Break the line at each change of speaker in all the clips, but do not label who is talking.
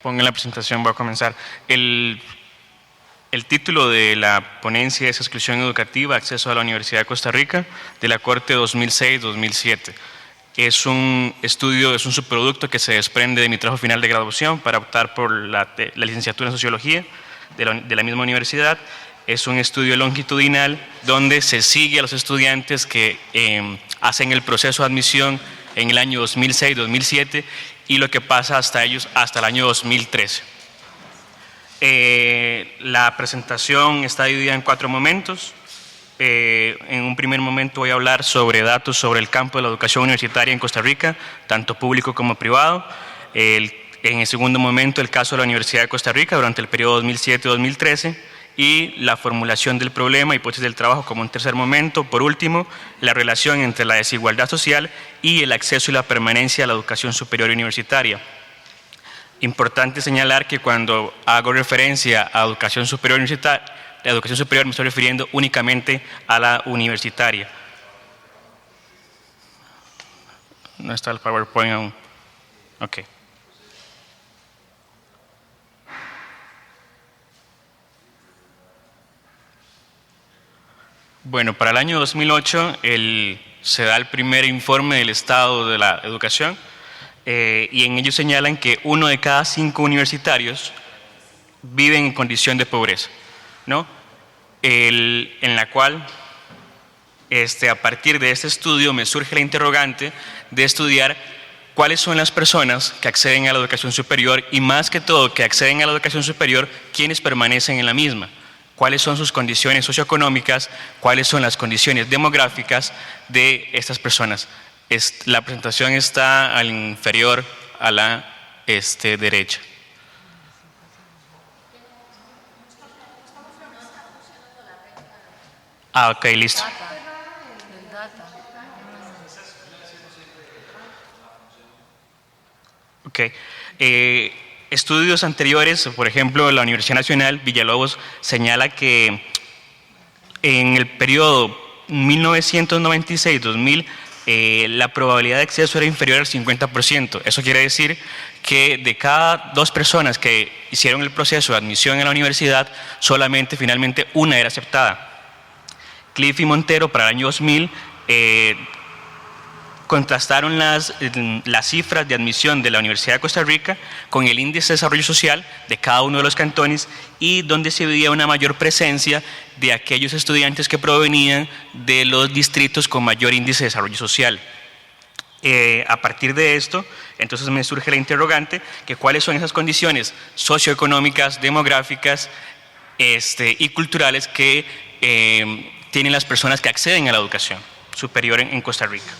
Pongan la presentación, voy a comenzar. El título de la ponencia es Exclusión Educativa, Acceso a la Universidad de Costa Rica, de la Corte 2006-2007. Es un estudio, es un subproducto que se desprende de mi trabajo final de graduación para optar por la licenciatura en Sociología de la misma universidad. Es un estudio longitudinal donde se sigue a los estudiantes que hacen el proceso de admisión en el año 2006-2007 y lo que pasa hasta ellos hasta el año 2013. La presentación está dividida en 4 momentos. En un primer momento voy a hablar sobre datos sobre el campo de la educación universitaria en Costa Rica, tanto público como privado. En el segundo momento, el caso de la Universidad de Costa Rica durante el periodo 2007-2013 y la formulación del problema, hipótesis del trabajo como un tercer momento. Por último, la relación entre la desigualdad social y el acceso y la permanencia a la educación superior universitaria. Importante señalar que cuando hago referencia a educación superior universitaria, la educación superior me estoy refiriendo únicamente a la universitaria. No está el PowerPoint aún. Ok. Bueno, para el año 2008 se da el primer informe del estado de la educación y en ello señalan que 1 de cada 5 universitarios viven en condición de pobreza, ¿no? En la cual, a partir de este estudio me surge la interrogante de estudiar cuáles son las personas que acceden a la educación superior y más que todo que acceden a la educación superior, quiénes permanecen en la misma. Cuáles son sus condiciones socioeconómicas, cuáles son las condiciones demográficas de estas personas. La presentación está al inferior a la derecha. Ah, ok, listo. Ok. Estudios anteriores, por ejemplo, la Universidad Nacional Villalobos señala que en el periodo 1996-2000 la probabilidad de acceso era inferior al 50%. Eso quiere decir que de cada 2 personas que hicieron el proceso de admisión en la universidad, solamente finalmente una era aceptada. Cliff y Montero para el año 2000 contrastaron las cifras de admisión de la Universidad de Costa Rica con el índice de desarrollo social de cada uno de los cantones y donde se veía una mayor presencia de aquellos estudiantes que provenían de los distritos con mayor índice de desarrollo social. A partir de esto, entonces me surge la interrogante que cuáles son esas condiciones socioeconómicas, demográficas y culturales que tienen las personas que acceden a la educación superior en Costa Rica.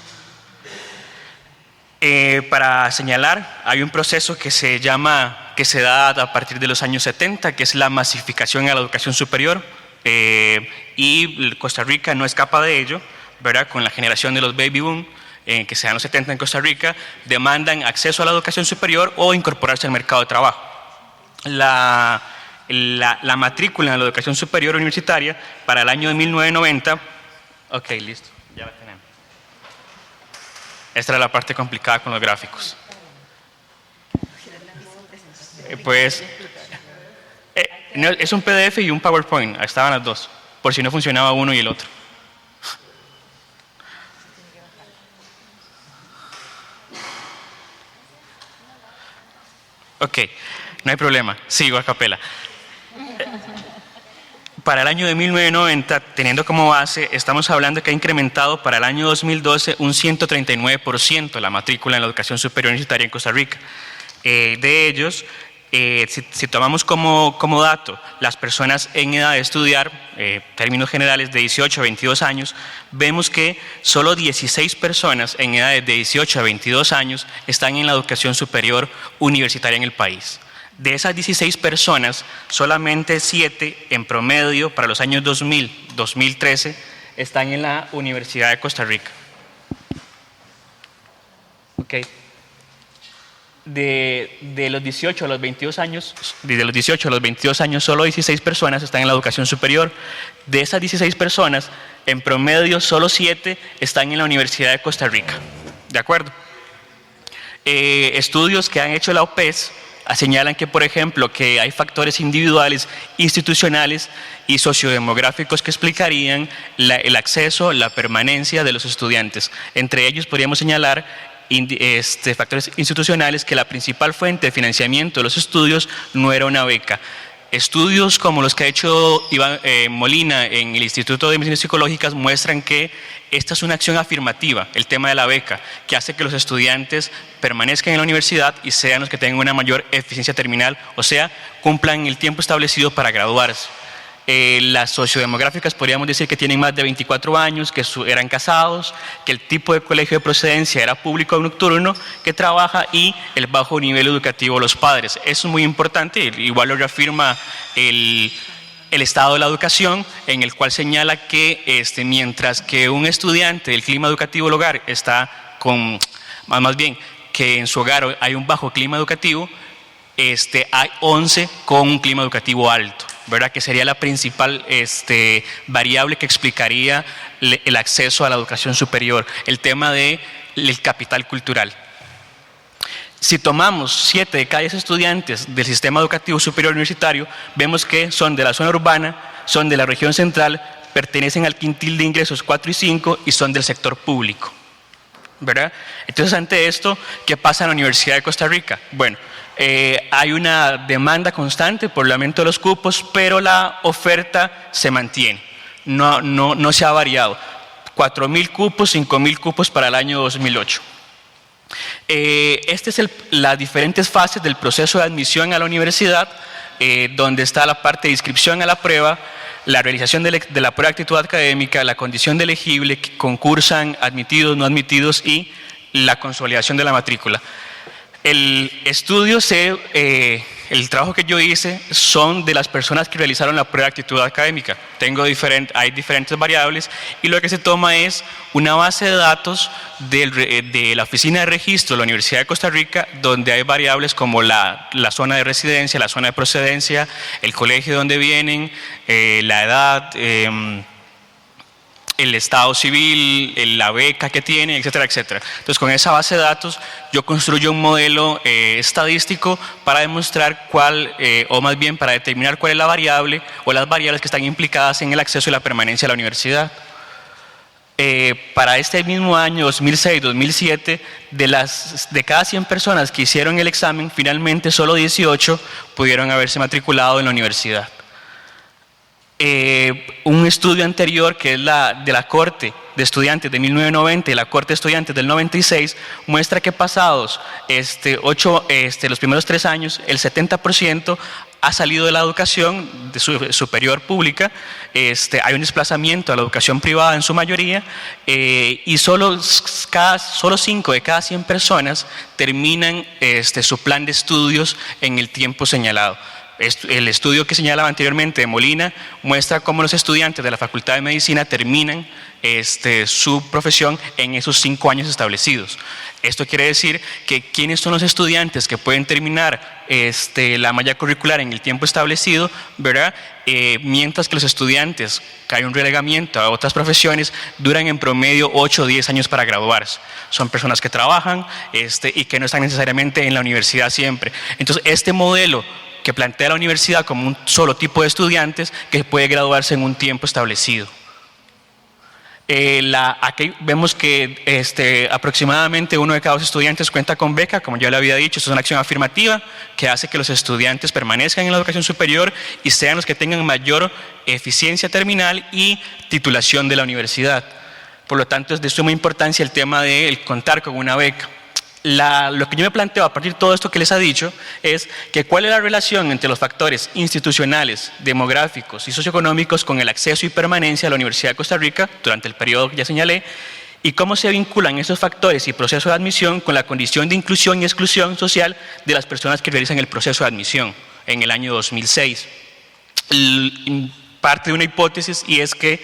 Para señalar, hay un proceso que se da a partir de los años 70, que es la masificación a la educación superior, y Costa Rica no escapa de ello, ¿verdad? Con la generación de los baby boom, que se dan los 70 en Costa Rica, demandan acceso a la educación superior o incorporarse al mercado de trabajo. La matrícula en la educación superior universitaria para el año de 1990, ok, listo, ya la tenemos. Esta era la parte complicada con los gráficos. Es un PDF y un PowerPoint, ahí estaban las dos, por si no funcionaba uno y el otro. Ok, no hay problema, sigo a capela. Para el año de 1990, teniendo como base, estamos hablando que ha incrementado para el año 2012 un 139% la matrícula en la educación superior universitaria en Costa Rica. De ellos, si tomamos como dato las personas en edad de estudiar, términos generales de 18 a 22 años, vemos que solo 16 personas en edades de 18 a 22 años están en la educación superior universitaria en el país. De esas 16 personas, solamente 7 en promedio para los años 2000-2013 están en la Universidad de Costa Rica. Okay. De los 18 a los 22 años, solo 16 personas están en la educación superior. De esas 16 personas, en promedio, solo 7 están en la Universidad de Costa Rica. ¿De acuerdo? Estudios que han hecho la OPES señalan que, por ejemplo, que hay factores individuales, institucionales y sociodemográficos que explicarían el acceso, la permanencia de los estudiantes. Entre ellos podríamos señalar factores institucionales, que la principal fuente de financiamiento de los estudios no era una beca. Estudios como los que ha hecho Iván Molina en el Instituto de Misiones Psicológicas muestran que esta es una acción afirmativa, el tema de la beca, que hace que los estudiantes permanezcan en la universidad y sean los que tengan una mayor eficiencia terminal, o sea, cumplan el tiempo establecido para graduarse. Las sociodemográficas podríamos decir que tienen más de 24 años, que eran casados, que el tipo de colegio de procedencia era público o nocturno, que trabaja, y el bajo nivel educativo de los padres. Eso es muy importante, igual lo reafirma el estado de la educación, en el cual señala que mientras que un estudiante del clima educativo del hogar está con, más bien, que en su hogar hay un bajo clima educativo, hay 11 con un clima educativo alto, ¿verdad? Que sería la principal variable que explicaría el acceso a la educación superior, el tema del capital cultural. Si tomamos 7 de cada 10 estudiantes del sistema educativo superior universitario, vemos que son de la zona urbana, son de la región central, pertenecen al quintil de ingresos 4 y 5 y son del sector público, ¿verdad? Entonces, ante esto, ¿qué pasa en la Universidad de Costa Rica? Bueno, hay una demanda constante por el aumento de los cupos, pero la oferta se mantiene, no se ha variado. 4.000 cupos, 5.000 cupos para el año 2008. Estas es las diferentes fases del proceso de admisión a la universidad, donde está la parte de inscripción a la prueba, la realización de la prueba de actitud académica, la condición de elegible, que concursan admitidos, no admitidos, y la consolidación de la matrícula. El estudio, el trabajo que yo hice, son de las personas que realizaron la prueba de actitud académica. Hay diferentes variables, y lo que se toma es una base de datos de la Oficina de Registro de la Universidad de Costa Rica, donde hay variables como la zona de residencia, la zona de procedencia, el colegio de donde vienen, la edad, el estado civil, la beca que tiene, etcétera, etcétera. Entonces, con esa base de datos, yo construyo un modelo estadístico para demostrar o más bien para determinar cuál es la variable o las variables que están implicadas en el acceso y la permanencia a la universidad. Para este mismo año, 2006-2007, de cada 100 personas que hicieron el examen, finalmente solo 18 pudieron haberse matriculado en la universidad. Un estudio anterior, que es de la Corte de Estudiantes de 1990 y la Corte de Estudiantes del 96, muestra que pasados los primeros 3 años, el 70% ha salido de la educación superior pública, hay un desplazamiento a la educación privada en su mayoría, y solo 5 de cada 100 personas terminan su plan de estudios en el tiempo señalado. El estudio que señalaba anteriormente de Molina muestra cómo los estudiantes de la Facultad de Medicina terminan su profesión en esos 5 años establecidos. Esto quiere decir que ¿quiénes son los estudiantes que pueden terminar la malla curricular en el tiempo establecido, ¿verdad? Mientras que los estudiantes, que hay un relegamiento a otras profesiones, duran en promedio 8 o 10 años para graduarse. Son personas que trabajan y que no están necesariamente en la universidad siempre. Entonces, este modelo que plantea la universidad como un solo tipo de estudiantes que puede graduarse en un tiempo establecido. Aquí vemos que aproximadamente 1 de cada 2 estudiantes cuenta con beca, como ya le había dicho. Esto es una acción afirmativa que hace que los estudiantes permanezcan en la educación superior y sean los que tengan mayor eficiencia terminal y titulación de la universidad. Por lo tanto, es de suma importancia el tema de contar con una beca. Lo que yo me planteo a partir de todo esto que les ha dicho es que cuál es la relación entre los factores institucionales, demográficos y socioeconómicos con el acceso y permanencia a la Universidad de Costa Rica durante el periodo que ya señalé, y cómo se vinculan esos factores y procesos de admisión con la condición de inclusión y exclusión social de las personas que realizan el proceso de admisión en el año 2006. Parte de una hipótesis, y es que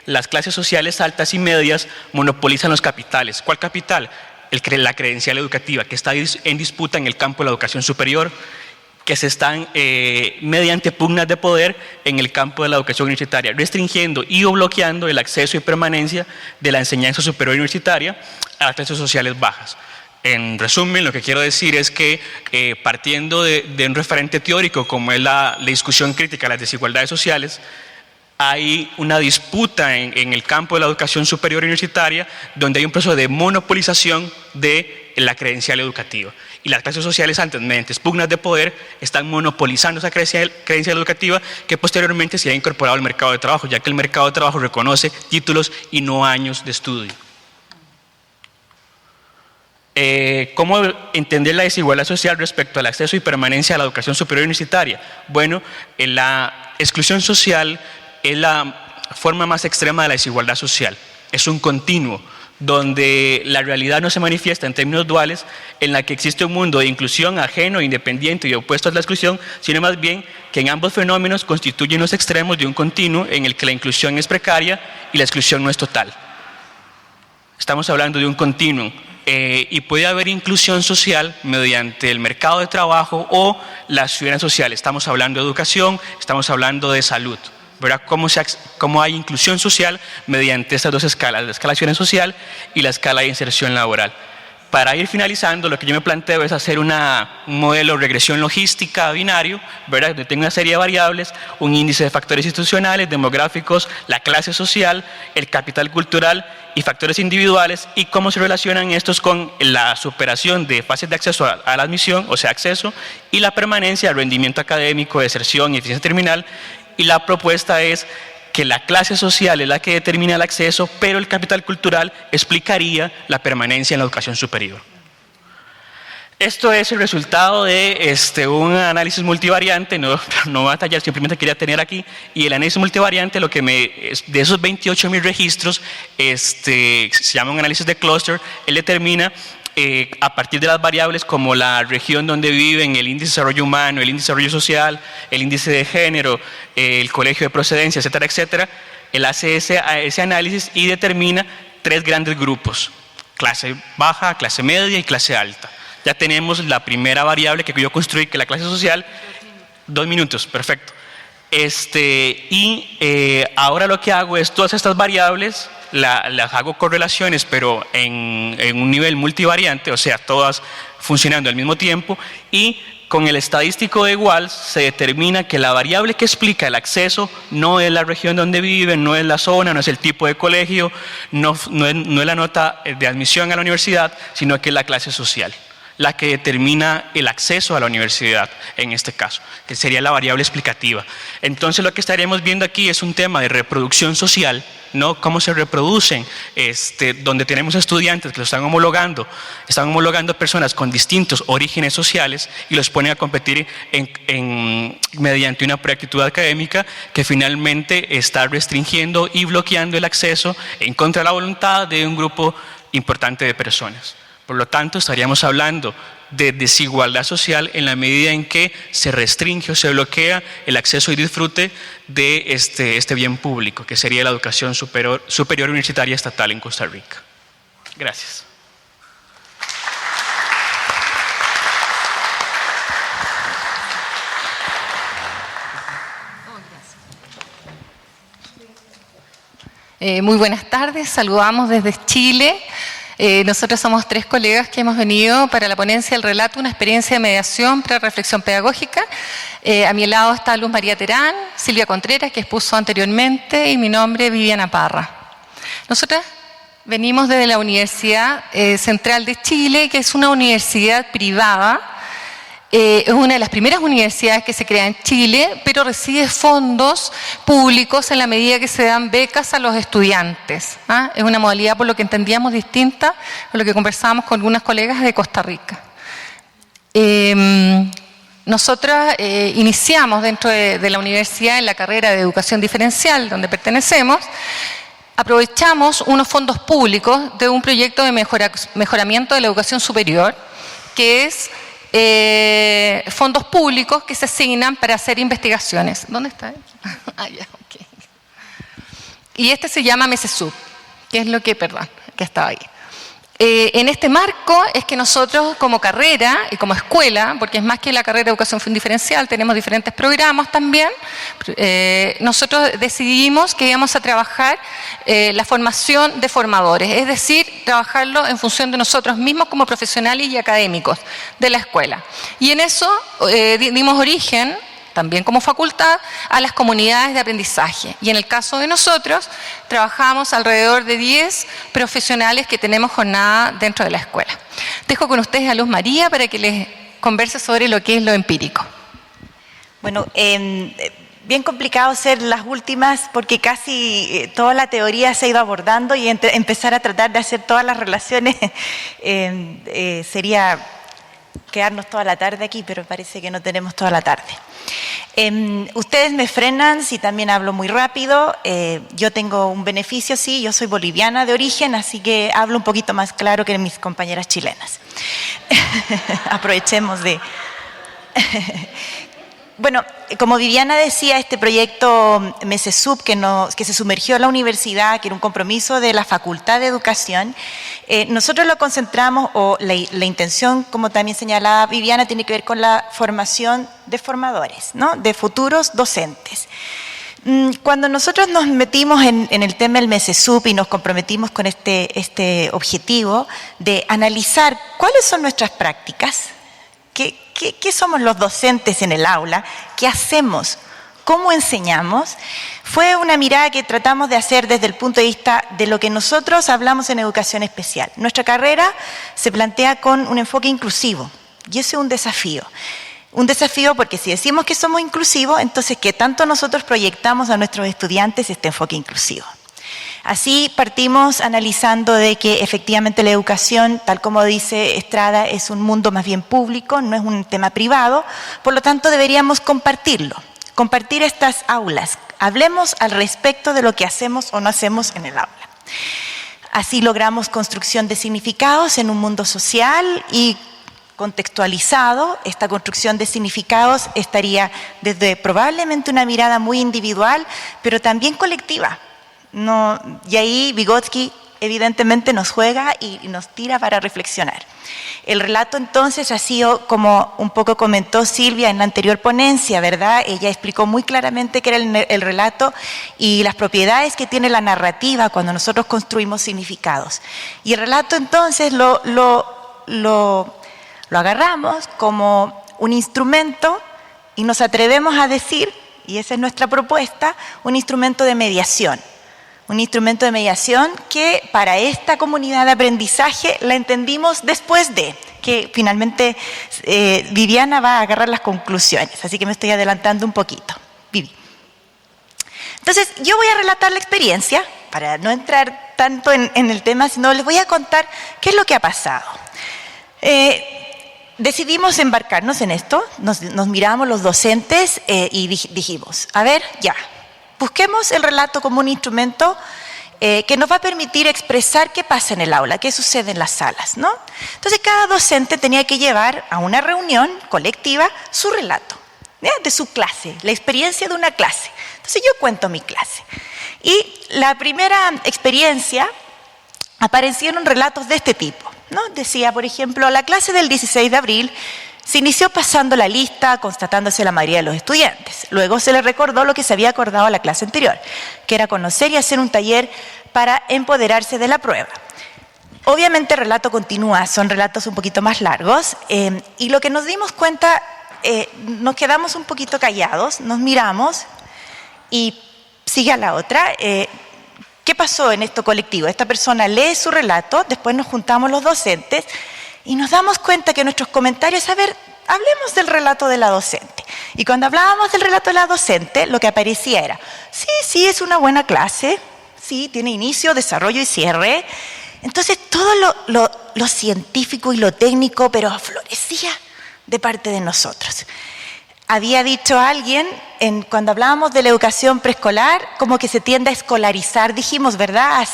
las clases sociales altas y medias monopolizan los capitales. ¿Cuál capital? La credencial educativa, que está en disputa en el campo de la educación superior, que se están mediante pugnas de poder en el campo de la educación universitaria, restringiendo y o bloqueando el acceso y permanencia de la enseñanza superior universitaria a las clases sociales bajas. En resumen, lo que quiero decir es que partiendo de un referente teórico como es la discusión crítica de las desigualdades sociales, hay una disputa en el campo de la educación superior universitaria donde hay un proceso de monopolización de la credencial educativa. Y las clases sociales antes, mediante pugnas de poder, están monopolizando esa credencial educativa que posteriormente se ha incorporado al mercado de trabajo, ya que el mercado de trabajo reconoce títulos y no años de estudio. ¿Cómo entender la desigualdad social respecto al acceso y permanencia a la educación superior universitaria? Bueno, la exclusión social es la forma más extrema de la desigualdad social. Es un continuo donde la realidad no se manifiesta en términos duales, en la que existe un mundo de inclusión ajeno, independiente y opuesto a la exclusión, sino más bien que en ambos fenómenos constituyen los extremos de un continuo en el que la inclusión es precaria y la exclusión no es total. Estamos hablando de un continuum. Y puede haber inclusión social mediante el mercado de trabajo o la ciudadanía social. Estamos hablando de educación, estamos hablando de salud. ¿Verdad? ¿Cómo hay inclusión social mediante estas dos escalas, la escala de ciudadanía social y la escala de inserción laboral? Para ir finalizando, lo que yo me planteo es hacer un modelo de regresión logística binario, ¿verdad? Donde tengo una serie de variables, un índice de factores institucionales, demográficos, la clase social, el capital cultural y factores individuales, y cómo se relacionan estos con la superación de fases de acceso a la admisión, o sea, acceso, y la permanencia, el rendimiento académico, deserción y eficiencia terminal. Y la propuesta es que la clase social es la que determina el acceso, pero el capital cultural explicaría la permanencia en la educación superior. Esto es el resultado de un análisis multivariante, no voy a detallar, simplemente quería tener aquí, y el análisis multivariante, de esos 28.000 registros, se llama un análisis de clúster, él determina a partir de las variables como la región donde viven, el índice de desarrollo humano, el índice de desarrollo social, el índice de género, el colegio de procedencia, etcétera, etcétera. Él hace ese análisis y determina 3 grandes grupos: clase baja, clase media y clase alta. Ya tenemos la primera variable que yo construí, que es la clase social. 2 minutos, perfecto. Ahora lo que hago es todas estas variables las hago correlaciones, pero en un nivel multivariante, o sea, todas funcionando al mismo tiempo, y con el estadístico de igual se determina que la variable que explica el acceso no es la región donde viven, no es la zona, no es el tipo de colegio, no es la nota de admisión a la universidad, sino que es la clase social, la que determina el acceso a la universidad, en este caso, que sería la variable explicativa. Entonces lo que estaríamos viendo aquí es un tema de reproducción social, ¿no? Cómo se reproducen, donde tenemos estudiantes que lo están homologando personas con distintos orígenes sociales y los ponen a competir mediante una preactitud académica que finalmente está restringiendo y bloqueando el acceso en contra de la voluntad de un grupo importante de personas. Por lo tanto, estaríamos hablando de desigualdad social en la medida en que se restringe o se bloquea el acceso y disfrute de este bien público, que sería la educación superior universitaria estatal en Costa Rica. Gracias.
Muy buenas tardes, saludamos desde Chile. Nosotros somos 3 colegas que hemos venido para la ponencia del relato, una experiencia de mediación para reflexión pedagógica. A mi lado está Luz María Terán, Silvia Contreras, que expuso anteriormente, y mi nombre es Viviana Parra. Nosotras venimos desde la Universidad Central de Chile, que es una universidad privada. Es una de las primeras universidades que se crea en Chile, pero recibe fondos públicos en la medida que se dan becas a los estudiantes. Es una modalidad, por lo que entendíamos, distinta a lo que conversábamos con algunas colegas de Costa Rica. Nosotras iniciamos dentro de la universidad en la carrera de educación diferencial, donde pertenecemos. Aprovechamos unos fondos públicos de un proyecto de mejoramiento de la educación superior, que es fondos públicos que se asignan para hacer investigaciones. ¿Dónde está? Ya, ok. Y se llama MESESUB, que es lo que, que estaba ahí. En este marco es que nosotros como carrera y como escuela, porque es más que la carrera de educación fin diferencial, tenemos diferentes programas también, nosotros decidimos que íbamos a trabajar la formación de formadores, es decir, trabajarlo en función de nosotros mismos como profesionales y académicos de la escuela. Y en eso dimos origen, también como facultad, a las comunidades de aprendizaje. Y en el caso de nosotros, trabajamos alrededor de 10 profesionales que tenemos jornada dentro de la escuela. Dejo con ustedes a Luz María para que les converse sobre lo que es lo empírico.
Bueno, bien complicado ser las últimas porque casi toda la teoría se ha ido abordando y empezar a tratar de hacer todas las relaciones sería quedarnos toda la tarde aquí, pero parece que no tenemos toda la tarde. Ustedes me frenan si también hablo muy rápido. Yo tengo un beneficio, sí, yo soy boliviana de origen, así que hablo un poquito más claro que mis compañeras chilenas. Aprovechemos de... Bueno, como Viviana decía, este proyecto MESESUB que se sumergió en la universidad, que era un compromiso de la Facultad de Educación, nosotros lo concentramos, o la intención, como también señalaba Viviana, tiene que ver con la formación de formadores, ¿no? De futuros docentes. Cuando nosotros nos metimos en el tema del MESESUB y nos comprometimos con este objetivo de analizar cuáles son nuestras prácticas, ¿Qué somos los docentes en el aula? ¿Qué hacemos? ¿Cómo enseñamos? Fue una mirada que tratamos de hacer desde el punto de vista de lo que nosotros hablamos en educación especial. Nuestra carrera se plantea con un enfoque inclusivo y ese es un desafío. Un desafío porque si decimos que somos inclusivos, entonces ¿qué tanto nosotros proyectamos a nuestros estudiantes este enfoque inclusivo? Así partimos analizando de que efectivamente la educación, tal como dice Estrada, es un mundo más bien público, no es un tema privado, por lo tanto deberíamos compartirlo, compartir estas aulas. Hablemos al respecto de lo que hacemos o no hacemos en el aula. Así logramos construcción de significados en un mundo social y contextualizado. Esta construcción de significados estaría desde probablemente una mirada muy individual, pero también colectiva. No, y ahí Vygotsky evidentemente nos juega y nos tira para reflexionar. El relato entonces ha sido, como un poco comentó Silvia en la anterior ponencia, ¿verdad? Ella explicó muy claramente qué era el relato y las propiedades que tiene la narrativa cuando nosotros construimos significados. Y el relato entonces lo agarramos como un instrumento y nos atrevemos a decir, y esa es nuestra propuesta, un instrumento de mediación. Un instrumento de mediación que para esta comunidad de aprendizaje la entendimos después de que finalmente Viviana va a agarrar las conclusiones, así que me estoy adelantando un poquito. Vivi. Entonces, yo voy a relatar la experiencia, para no entrar tanto en el tema, sino les voy a contar qué es lo que ha pasado. Decidimos embarcarnos en esto, nos miramos los docentes y dijimos, a ver, ya. Busquemos el relato como un instrumento que nos va a permitir expresar qué pasa en el aula, qué sucede en las salas, ¿no? Entonces, cada docente tenía que llevar a una reunión colectiva su relato, ¿ya? De su clase, la experiencia de una clase. Entonces, yo cuento mi clase. Y la primera experiencia aparecieron relatos de este tipo, ¿no? Decía, por ejemplo, la clase del 16 de abril se inició pasando la lista, constatándose la mayoría de los estudiantes. Luego se les recordó lo que se había acordado a la clase anterior, que era conocer y hacer un taller para empoderarse de la prueba. Obviamente el relato continúa, son relatos un poquito más largos, y lo que nos dimos cuenta, nos quedamos un poquito callados, nos miramos y sigue a la otra. ¿Qué pasó en esto colectivo? Esta persona lee su relato, después nos juntamos los docentes, y nos damos cuenta que nuestros comentarios, a ver, hablemos del relato de la docente. Y cuando hablábamos del relato de la docente, lo que aparecía era, sí, es una buena clase, sí, tiene inicio, desarrollo y cierre. Entonces todo lo científico y lo técnico, pero florecía de parte de nosotros. Había dicho alguien, cuando hablábamos de la educación preescolar, como que se tiende a escolarizar, dijimos, ¿verdad?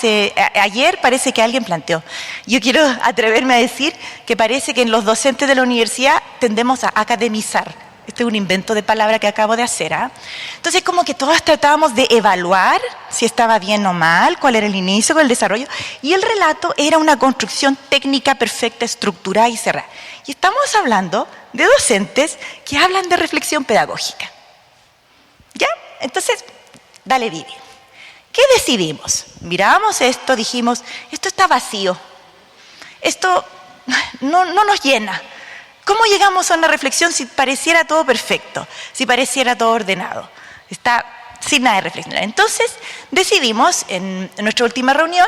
Ayer parece que alguien planteó. Yo quiero atreverme a decir que parece que en los docentes de la universidad tendemos a academizar Este es un invento de palabra que acabo de hacer. Entonces, como que todas tratábamos de evaluar si estaba bien o mal, cuál era el inicio, cuál el desarrollo. Y el relato era una construcción técnica perfecta, estructurada y cerrada. Y estamos hablando de docentes que hablan de reflexión pedagógica. ¿Ya? Entonces, dale, Vivi. ¿Qué decidimos? Mirábamos esto, dijimos, esto está vacío. Esto no nos llena. ¿Cómo llegamos a una reflexión si pareciera todo perfecto, si pareciera todo ordenado? Está sin nada de reflexionar. Entonces, decidimos, en nuestra última reunión,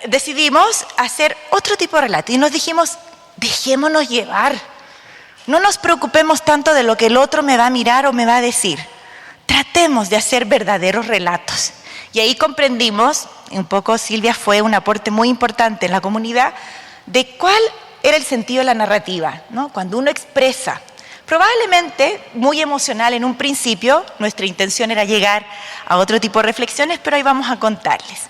decidimos hacer otro tipo de relato y nos dijimos, dejémonos llevar. No nos preocupemos tanto de lo que el otro me va a mirar o me va a decir. Tratemos de hacer verdaderos relatos. Y ahí comprendimos, un poco Silvia fue un aporte muy importante en la comunidad, de cuál era el sentido de la narrativa, ¿no? Cuando uno expresa, probablemente muy emocional en un principio, nuestra intención era llegar a otro tipo de reflexiones, pero ahí vamos a contarles.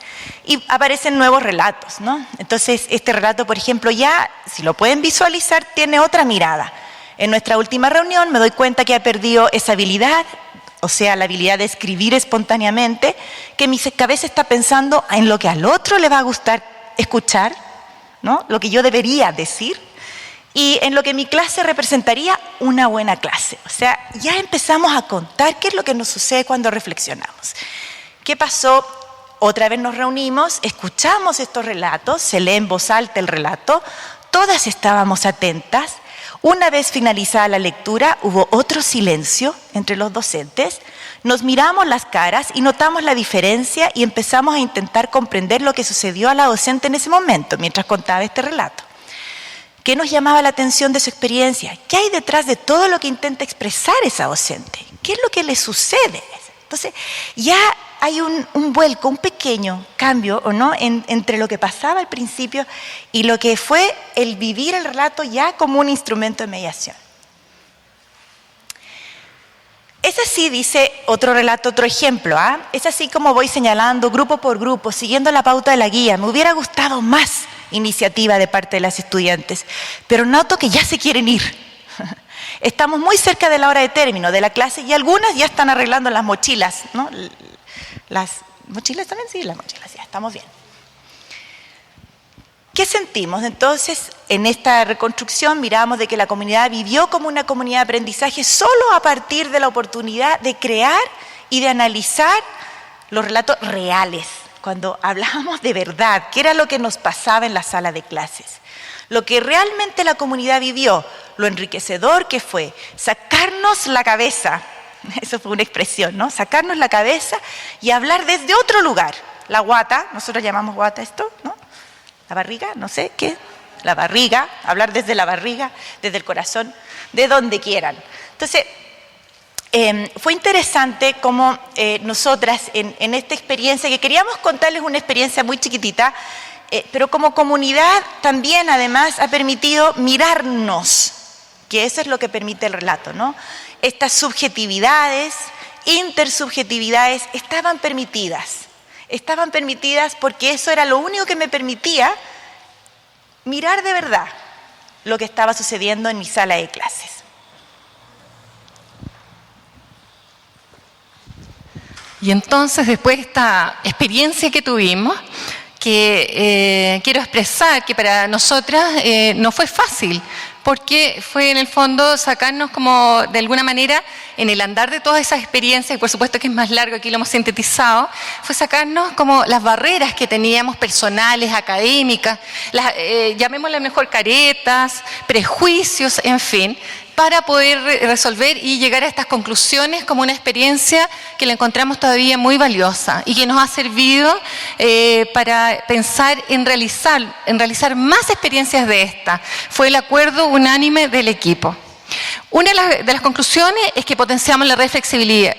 Y aparecen nuevos relatos, ¿no? Entonces, este relato, por ejemplo, ya, si lo pueden visualizar, tiene otra mirada. En nuestra última reunión me doy cuenta que ha perdido esa habilidad, o sea, la habilidad de escribir espontáneamente, que mi cabeza está pensando en lo que al otro le va a gustar escuchar, ¿no? Lo que yo debería decir, y en lo que mi clase representaría una buena clase. O sea, ya empezamos a contar qué es lo que nos sucede cuando reflexionamos. ¿Qué pasó? Otra vez nos reunimos, escuchamos estos relatos, se lee en voz alta el relato, todas estábamos atentas. Una vez finalizada la lectura, hubo otro silencio entre los docentes, nos miramos las caras y notamos la diferencia y empezamos a intentar comprender lo que sucedió a la docente en ese momento, mientras contaba este relato. ¿Qué nos llamaba la atención de su experiencia? ¿Qué hay detrás de todo lo que intenta expresar esa docente? ¿Qué es lo que le sucede? Entonces, ya hay un vuelco, un pequeño cambio, ¿o no?, entre lo que pasaba al principio y lo que fue el vivir el relato ya como un instrumento de mediación. Es así, dice otro relato, otro ejemplo, es así como voy señalando grupo por grupo, siguiendo la pauta de la guía. Me hubiera gustado más iniciativa de parte de las estudiantes, pero noto que ya se quieren ir. Estamos muy cerca de la hora de término de la clase y algunas ya están arreglando las mochilas, ¿no? ¿Las mochilas también? Sí, las mochilas, ya estamos bien. ¿Qué sentimos? Entonces, en esta reconstrucción miramos de que la comunidad vivió como una comunidad de aprendizaje solo a partir de la oportunidad de crear y de analizar los relatos reales. Cuando hablábamos de verdad, ¿qué era lo que nos pasaba en la sala de clases? Lo que realmente la comunidad vivió, lo enriquecedor que fue sacarnos la cabeza, eso fue una expresión, ¿no? Sacarnos la cabeza y hablar desde otro lugar. La guata, nosotros llamamos guata esto, ¿no? La barriga, no sé qué, la barriga, hablar desde la barriga, desde el corazón, de donde quieran. Entonces, fue interesante cómo nosotras en esta experiencia, que queríamos contarles una experiencia muy chiquitita, pero como comunidad también además ha permitido mirarnos, que eso es lo que permite el relato, ¿no? Estas subjetividades, intersubjetividades estaban permitidas porque eso era lo único que me permitía mirar de verdad lo que estaba sucediendo en mi sala de clases.
Y entonces, después de esta experiencia que tuvimos, que quiero expresar que para nosotras no fue fácil, porque fue en el fondo sacarnos como de alguna manera en el andar de todas esas experiencias, y por supuesto que es más largo, aquí lo hemos sintetizado, fue sacarnos como las barreras que teníamos personales, académicas, llamémosle mejor caretas, prejuicios, en fin, para poder resolver y llegar a estas conclusiones como una experiencia que la encontramos todavía muy valiosa y que nos ha servido para pensar en realizar más experiencias de esta. Fue el acuerdo unánime del equipo. Una de las conclusiones es que potenciamos la reflexibilidad,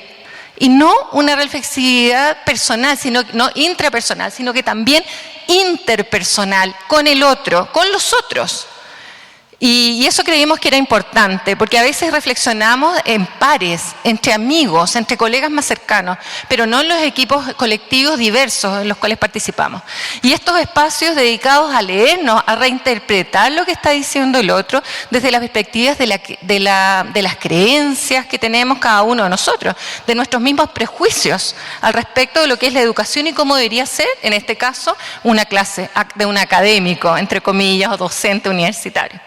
y no una reflexibilidad personal, no intrapersonal, sino que también interpersonal, con el otro, con los otros. Y eso creímos que era importante, porque a veces reflexionamos en pares, entre amigos, entre colegas más cercanos, pero no en los equipos colectivos diversos en los cuales participamos. Y estos espacios dedicados a leernos, a reinterpretar lo que está diciendo el otro desde las perspectivas de las creencias que tenemos cada uno de nosotros, de nuestros mismos prejuicios al respecto de lo que es la educación y cómo debería ser, en este caso, una clase de un académico, entre comillas, o docente universitario.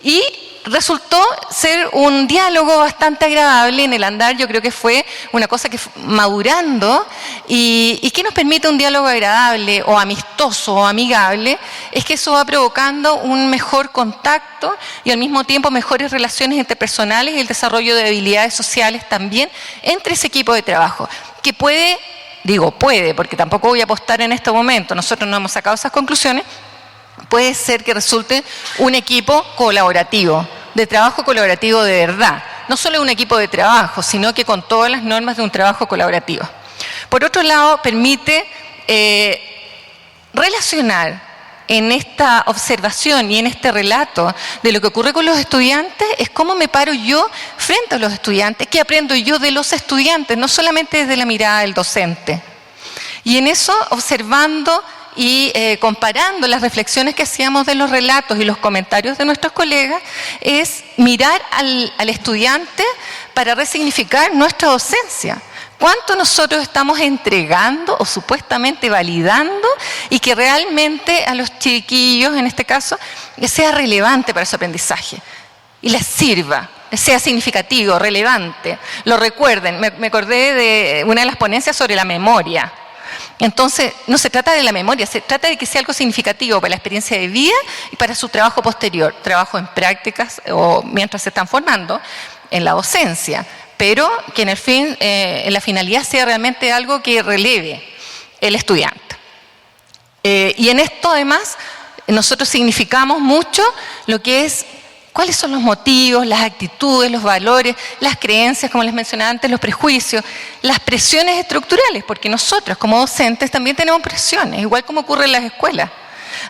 Y resultó ser un diálogo bastante agradable en el andar. Yo creo que fue una cosa que fue madurando y que nos permite un diálogo agradable o amistoso o amigable, es que eso va provocando un mejor contacto y al mismo tiempo mejores relaciones interpersonales y el desarrollo de habilidades sociales también entre ese equipo de trabajo, que puede, porque tampoco voy a apostar en este momento, nosotros no hemos sacado esas conclusiones, puede ser que resulte un equipo colaborativo, de trabajo colaborativo de verdad. No solo un equipo de trabajo, sino que con todas las normas de un trabajo colaborativo. Por otro lado, permite relacionar en esta observación y en este relato de lo que ocurre con los estudiantes, es cómo me paro yo frente a los estudiantes, qué aprendo yo de los estudiantes, no solamente desde la mirada del docente. Y en eso, observando y comparando las reflexiones que hacíamos de los relatos y los comentarios de nuestros colegas, es mirar al estudiante para resignificar nuestra docencia. ¿Cuánto nosotros estamos entregando o supuestamente validando y que realmente a los chiquillos, en este caso, sea relevante para su aprendizaje y les sirva, sea significativo, relevante, lo recuerden? Me acordé de una de las ponencias sobre la memoria. Entonces, no se trata de la memoria, se trata de que sea algo significativo para la experiencia de vida y para su trabajo posterior, trabajo en prácticas o mientras se están formando en la docencia, pero que en el fin, en la finalidad sea realmente algo que releve el estudiante. Y en esto además, nosotros significamos mucho lo que es cuáles son los motivos, las actitudes, los valores, las creencias, como les mencionaba antes, los prejuicios, las presiones estructurales, porque nosotros como docentes también tenemos presiones, igual como ocurre en las escuelas.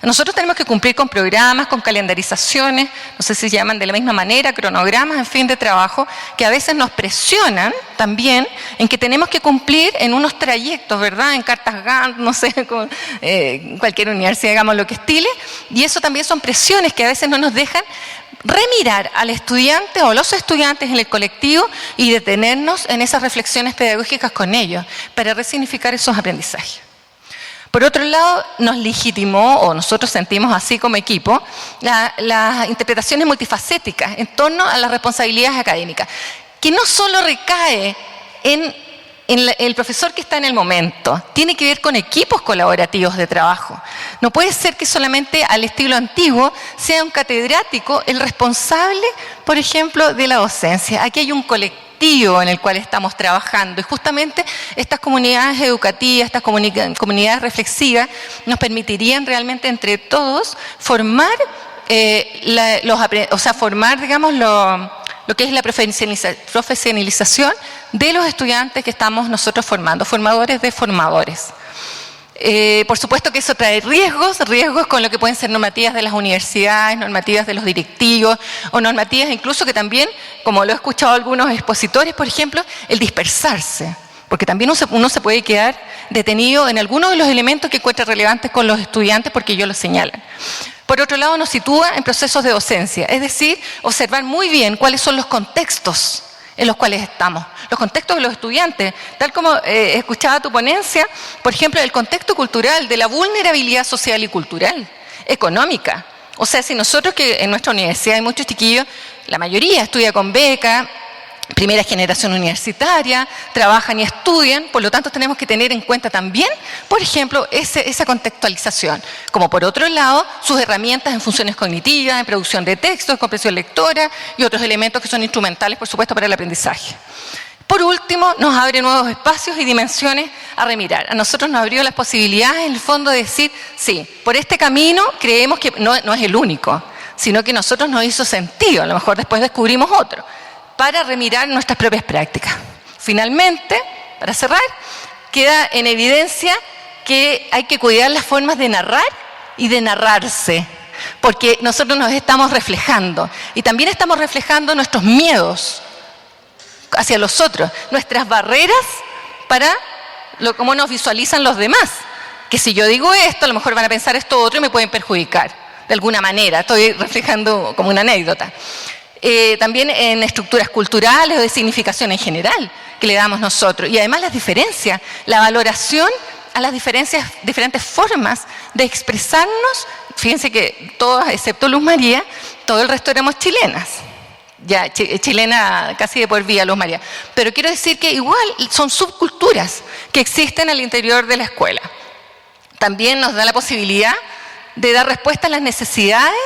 Nosotros tenemos que cumplir con programas, con calendarizaciones, no sé si se llaman de la misma manera, cronogramas, en fin, de trabajo, que a veces nos presionan también en que tenemos que cumplir en unos trayectos, ¿verdad? En cartas Gantt, no sé, con cualquier universidad, digamos, lo que estile, y eso también son presiones que a veces no nos dejan remirar al estudiante o los estudiantes en el colectivo y detenernos en esas reflexiones pedagógicas con ellos para resignificar esos aprendizajes. Por otro lado, nos legitimó, o nosotros sentimos así como equipo, las interpretaciones multifacéticas en torno a las responsabilidades académicas, que no solo recae en el profesor que está en el momento, tiene que ver con equipos colaborativos de trabajo. No puede ser que solamente al estilo antiguo sea un catedrático el responsable, por ejemplo, de la docencia. Aquí hay un colectivo en el cual estamos trabajando y justamente estas comunidades educativas, estas comunidades reflexivas nos permitirían realmente entre todos formar, digamos, lo que es la profesionalización de los estudiantes que estamos nosotros formando, formadores de formadores. Por supuesto que eso trae riesgos con lo que pueden ser normativas de las universidades, normativas de los directivos o normativas incluso que también, como lo he escuchado algunos expositores, por ejemplo, el dispersarse, porque también uno se puede quedar detenido en algunos de los elementos que encuentra relevantes con los estudiantes porque ellos lo señalan. Por otro lado, nos sitúa en procesos de docencia, es decir, observar muy bien cuáles son los contextos en los cuales estamos, los contextos de los estudiantes, tal como escuchaba tu ponencia, por ejemplo, el contexto cultural, de la vulnerabilidad social y cultural, económica. O sea, si nosotros que en nuestra universidad hay muchos chiquillos, la mayoría estudia con beca, primera generación universitaria, trabajan y estudian, por lo tanto tenemos que tener en cuenta también, por ejemplo, esa contextualización, como por otro lado, sus herramientas en funciones cognitivas, en producción de textos, comprensión lectora y otros elementos que son instrumentales, por supuesto, para el aprendizaje. Por último, nos abre nuevos espacios y dimensiones a remirar. A nosotros nos abrió las posibilidades, en el fondo, de decir, sí, por este camino creemos que no es el único, sino que a nosotros nos hizo sentido, a lo mejor después descubrimos otro, para remirar nuestras propias prácticas. Finalmente, para cerrar, queda en evidencia que hay que cuidar las formas de narrar y de narrarse. porque nosotros nos estamos reflejando y también estamos reflejando nuestros miedos hacia los otros, nuestras barreras para cómo nos visualizan los demás, que si yo digo esto, a lo mejor van a pensar esto otro y me pueden perjudicar de alguna manera. Estoy reflejando como una anécdota. También en estructuras culturales o de significación en general que le damos nosotros, y además las diferencias, la valoración a las diferentes formas de expresarnos. Fíjense que todas, excepto Luz María, todo el resto éramos chilenas. Ya, chilena casi de por vida, Luz María. Pero quiero decir que igual son subculturas que existen al interior de la escuela. También nos da la posibilidad de dar respuesta a las necesidades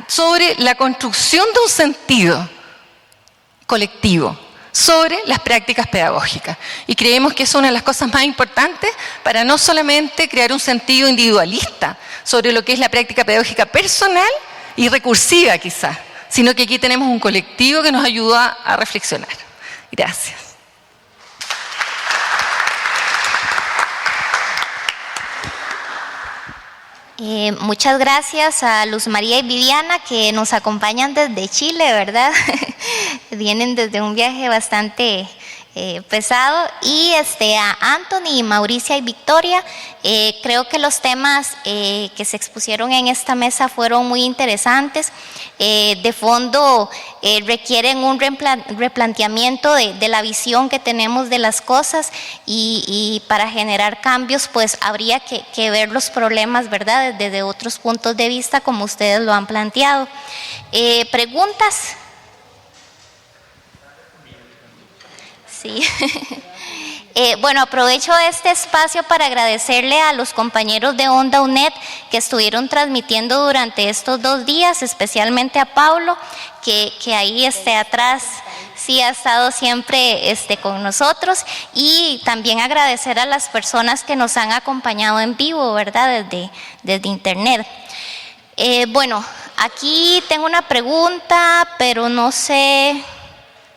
sobre la construcción de un sentido colectivo, sobre las prácticas pedagógicas. Y creemos que es una de las cosas más importantes para no solamente crear un sentido individualista sobre lo que es la práctica pedagógica personal y recursiva quizás, sino que aquí tenemos un colectivo que nos ayuda a reflexionar. Gracias.
Muchas gracias a Luz María y Viviana, que nos acompañan desde Chile, ¿verdad? Vienen desde un viaje bastante pesado. Y a Anthony, Mauricia y Victoria, creo que los temas que se expusieron en esta mesa fueron muy interesantes. De fondo requieren un replanteamiento de la visión que tenemos de las cosas, y para generar cambios pues habría que ver los problemas, ¿verdad?, desde otros puntos de vista, como ustedes lo han planteado. ¿Preguntas? Sí. Bueno, aprovecho este espacio para agradecerle a los compañeros de Onda UNED que estuvieron transmitiendo durante estos 2 días, especialmente a Pablo, que ahí atrás sí ha estado siempre con nosotros, y también agradecer a las personas que nos han acompañado en vivo, ¿verdad?, desde internet. Bueno, aquí tengo una pregunta, pero no sé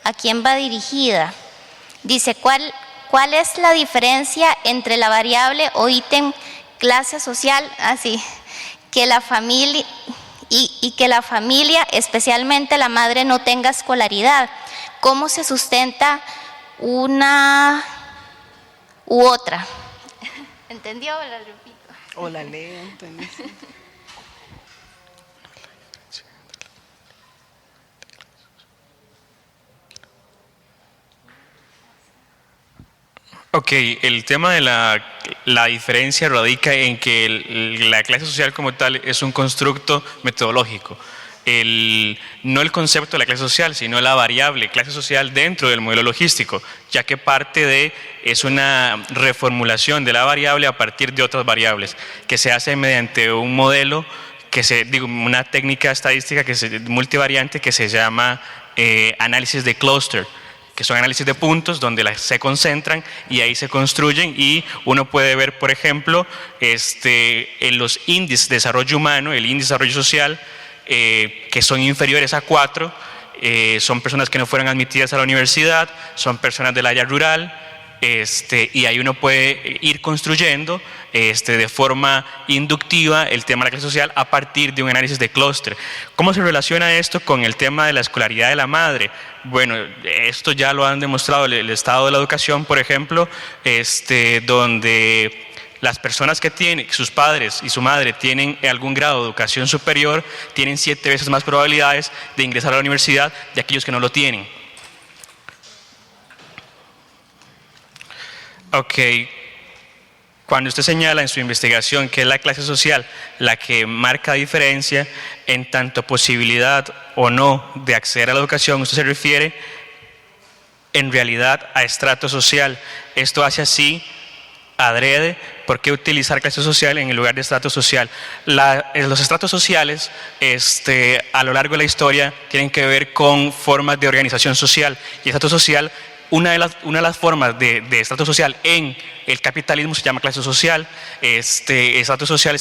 a quién va dirigida. Dice, ¿cuál es la diferencia entre la variable o ítem clase social? Así, que la familia y que la familia, especialmente la madre, no tenga escolaridad. ¿Cómo se sustenta una u otra? ¿Entendió? La repito.
O la leo, entonces.
Ok, el tema de la diferencia radica en que la clase social como tal es un constructo metodológico. No el concepto de la clase social, sino la variable clase social dentro del modelo logístico, ya que es una reformulación de la variable a partir de otras variables, que se hace mediante un modelo, una técnica estadística multivariante que se llama análisis de clúster, que son análisis de puntos donde se concentran y ahí se construyen, y uno puede ver, por ejemplo, en los índices de desarrollo humano, el índice de desarrollo social, que son inferiores a 4, son personas que no fueron admitidas a la universidad, son personas del área rural, y ahí uno puede ir construyendo de forma inductiva el tema de la clase social a partir de un análisis de clúster. ¿Cómo se relaciona esto con el tema de la escolaridad de la madre? Bueno, esto ya lo han demostrado el estado de la educación, por ejemplo, donde las personas que sus padres y su madre tienen algún grado de educación superior, tienen 7 veces más probabilidades de ingresar a la universidad de aquellos que no lo tienen. Ok, cuando usted señala en su investigación que es la clase social la que marca diferencia en tanto posibilidad o no de acceder a la educación, usted se refiere en realidad a estrato social. Esto hace así adrede. ¿Por qué utilizar clase social en el lugar de estrato social? Los estratos sociales a lo largo de la historia tienen que ver con formas de organización social, y el estrato social una de las formas de estrato social en el capitalismo se llama clase social. Estrato social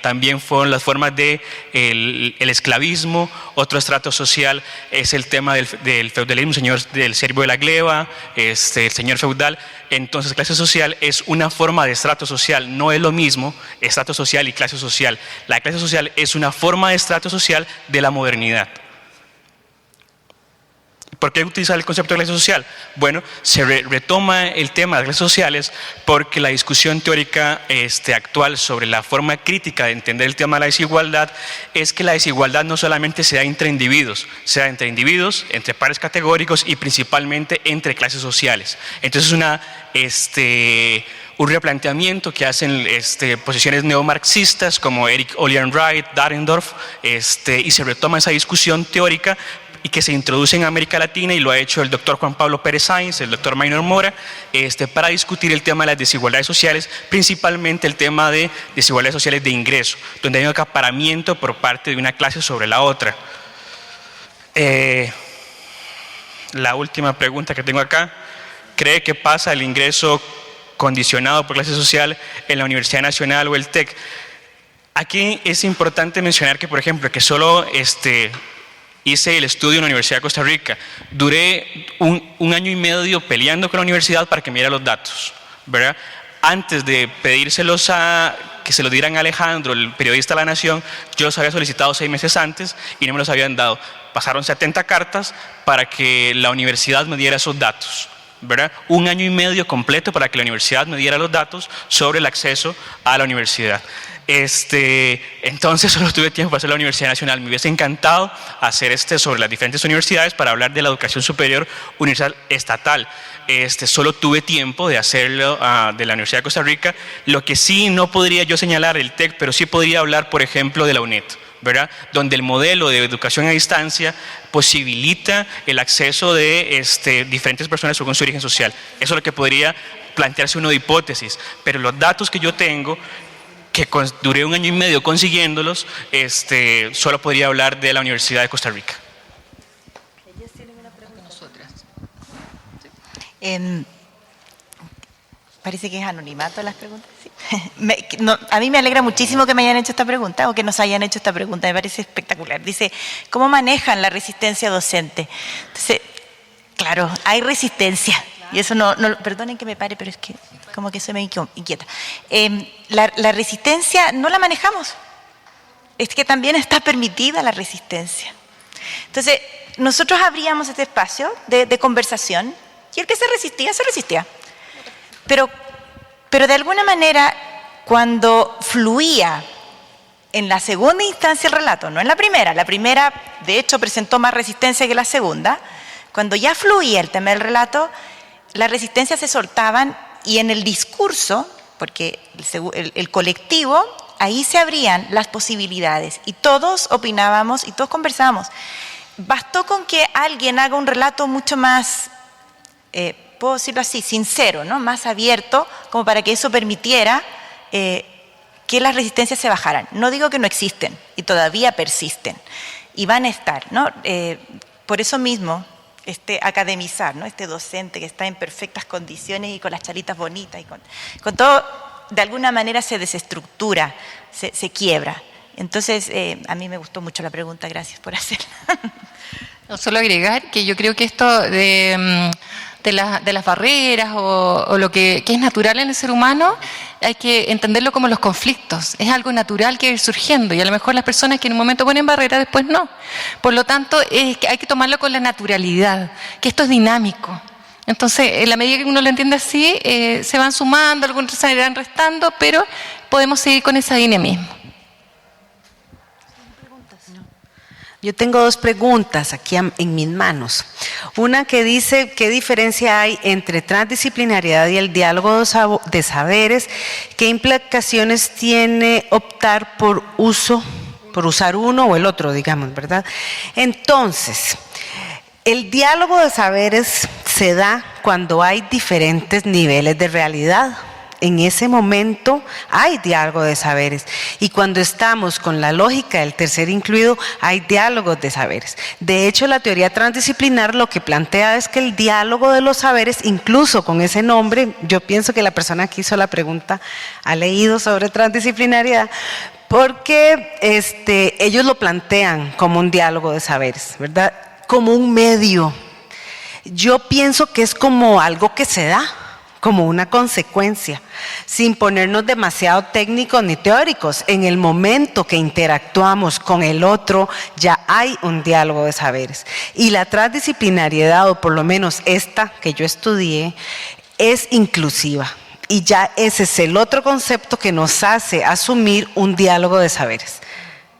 también fueron las formas de el esclavismo. Otro estrato social es el tema del feudalismo, del siervo de la gleba, el señor feudal. Entonces, clase social es una forma de estrato social, no es lo mismo estrato social y clase social. La clase social es una forma de estrato social de la modernidad. ¿Por qué utilizar el concepto de clase social? Bueno, se retoma el tema de clases sociales porque la discusión teórica actual sobre la forma crítica de entender el tema de la desigualdad es que la desigualdad no solamente se da entre individuos, entre pares categóricos y principalmente entre clases sociales. Entonces un replanteamiento que hacen posiciones neomarxistas como Eric Olin Wright, Dahrendorf, y se retoma esa discusión teórica y que se introduce en América Latina, y lo ha hecho el doctor Juan Pablo Pérez Sainz, el doctor Maynor Mora, para discutir el tema de las desigualdades sociales, principalmente el tema de desigualdades sociales de ingreso, donde hay un acaparamiento por parte de una clase sobre la otra. La última pregunta que tengo acá: ¿cree que pasa el ingreso condicionado por clase social en la Universidad Nacional o el TEC? Aquí es importante mencionar que, por ejemplo, que solo hice el estudio en la Universidad de Costa Rica. Duré un año y medio peleando con la universidad para que me diera los datos, ¿verdad? Antes de pedírselos que se los dieran a Alejandro, el periodista de La Nación, yo los había solicitado 6 meses antes y no me los habían dado. Pasaron 70 cartas para que la universidad me diera esos datos, ¿verdad? Un año y medio completo para que la universidad me diera los datos sobre el acceso a la universidad. Entonces solo tuve tiempo para hacer la Universidad Nacional. Me hubiese encantado hacer sobre las diferentes universidades para hablar de la educación superior universal estatal. Solo tuve tiempo de hacerlo de la Universidad de Costa Rica. Lo que sí no podría yo señalar el TEC, pero sí podría hablar, por ejemplo, de la UNED, ¿verdad? Donde el modelo de educación a distancia posibilita el acceso de diferentes personas según su origen social. Eso es lo que podría plantearse uno de hipótesis, pero los datos que yo tengo, que duré un año y medio consiguiéndolos, solo podría hablar de la Universidad de Costa Rica.
Ellas tienen una pregunta. Nosotras.
Parece que es anonimato las preguntas. Sí. A mí me alegra muchísimo que me hayan hecho esta pregunta o que nos hayan hecho esta pregunta, me parece espectacular. Dice, ¿cómo manejan la resistencia docente? Entonces, claro, hay resistencia. Y eso perdonen que me pare, pero es que como que se me inquieta. La resistencia no la manejamos. Es que también está permitida la resistencia. Entonces, nosotros abríamos este espacio de conversación y el que se resistía. Pero de alguna manera, cuando fluía en la segunda instancia el relato, no en la primera de hecho presentó más resistencia que la segunda, cuando ya fluía el tema del relato, las resistencias se soltaban y en el discurso, porque el colectivo, ahí se abrían las posibilidades y todos opinábamos y todos conversábamos. Bastó con que alguien haga un relato mucho más, puedo decirlo así, sincero, ¿no? Más abierto, como para que eso permitiera que las resistencias se bajaran. No digo que no existen y todavía persisten y van a estar, ¿no? Por eso mismo, academizar, ¿no? Docente que está en perfectas condiciones y con las chalitas bonitas y con todo, de alguna manera se desestructura, se quiebra. Entonces, a mí me gustó mucho la pregunta, gracias por hacerla.
No, solo agregar que yo creo que esto de las barreras o lo que es natural en el ser humano, hay que entenderlo como los conflictos. Es algo natural que va a ir surgiendo y a lo mejor las personas que en un momento ponen barreras después no. Por lo tanto, hay que tomarlo con la naturalidad, que esto es dinámico. Entonces, en la medida que uno lo entiende así, se van sumando, algunos se irán restando, pero podemos seguir con ese dinamismo.
Yo tengo 2 preguntas aquí en mis manos. Una que dice, ¿qué diferencia hay entre transdisciplinariedad y el diálogo de saberes? ¿Qué implicaciones tiene optar por usar uno o el otro, digamos, ¿verdad? Entonces, el diálogo de saberes se da cuando hay diferentes niveles de realidad. en ese momento hay diálogo de saberes. Y cuando estamos con la lógica del tercer incluido, hay diálogos de saberes. De hecho, la teoría transdisciplinar lo que plantea es que el diálogo de los saberes, incluso con ese nombre, yo pienso que la persona que hizo la pregunta ha leído sobre transdisciplinariedad, porque ellos lo plantean como un diálogo de saberes, ¿verdad? Como un medio. Yo pienso que es como algo que se da, como una consecuencia, sin ponernos demasiado técnicos ni teóricos. En el momento que interactuamos con el otro, ya hay un diálogo de saberes. Y la transdisciplinariedad, o por lo menos esta que yo estudié, es inclusiva. Y ya ese es el otro concepto que nos hace asumir un diálogo de saberes.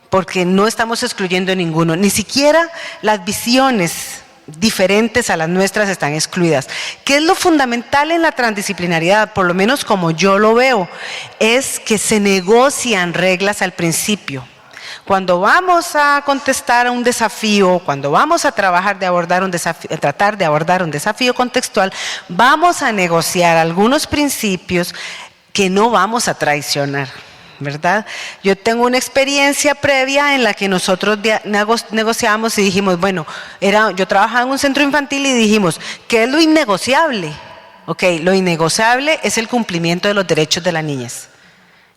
Porque no estamos excluyendo ninguno, ni siquiera las visiones diferentes a las nuestras están excluidas. ¿Qué es lo fundamental en la transdisciplinariedad? Por lo menos como yo lo veo, es que se negocian reglas al principio. Cuando vamos a contestar a un desafío, cuando vamos a tratar de abordar un desafío contextual, vamos a negociar algunos principios que no vamos a traicionar, ¿verdad? Yo tengo una experiencia previa en la que nosotros negociamos y dijimos, bueno, yo trabajaba en un centro infantil y dijimos, ¿qué es lo innegociable? Ok, lo innegociable es el cumplimiento de los derechos de las niñas.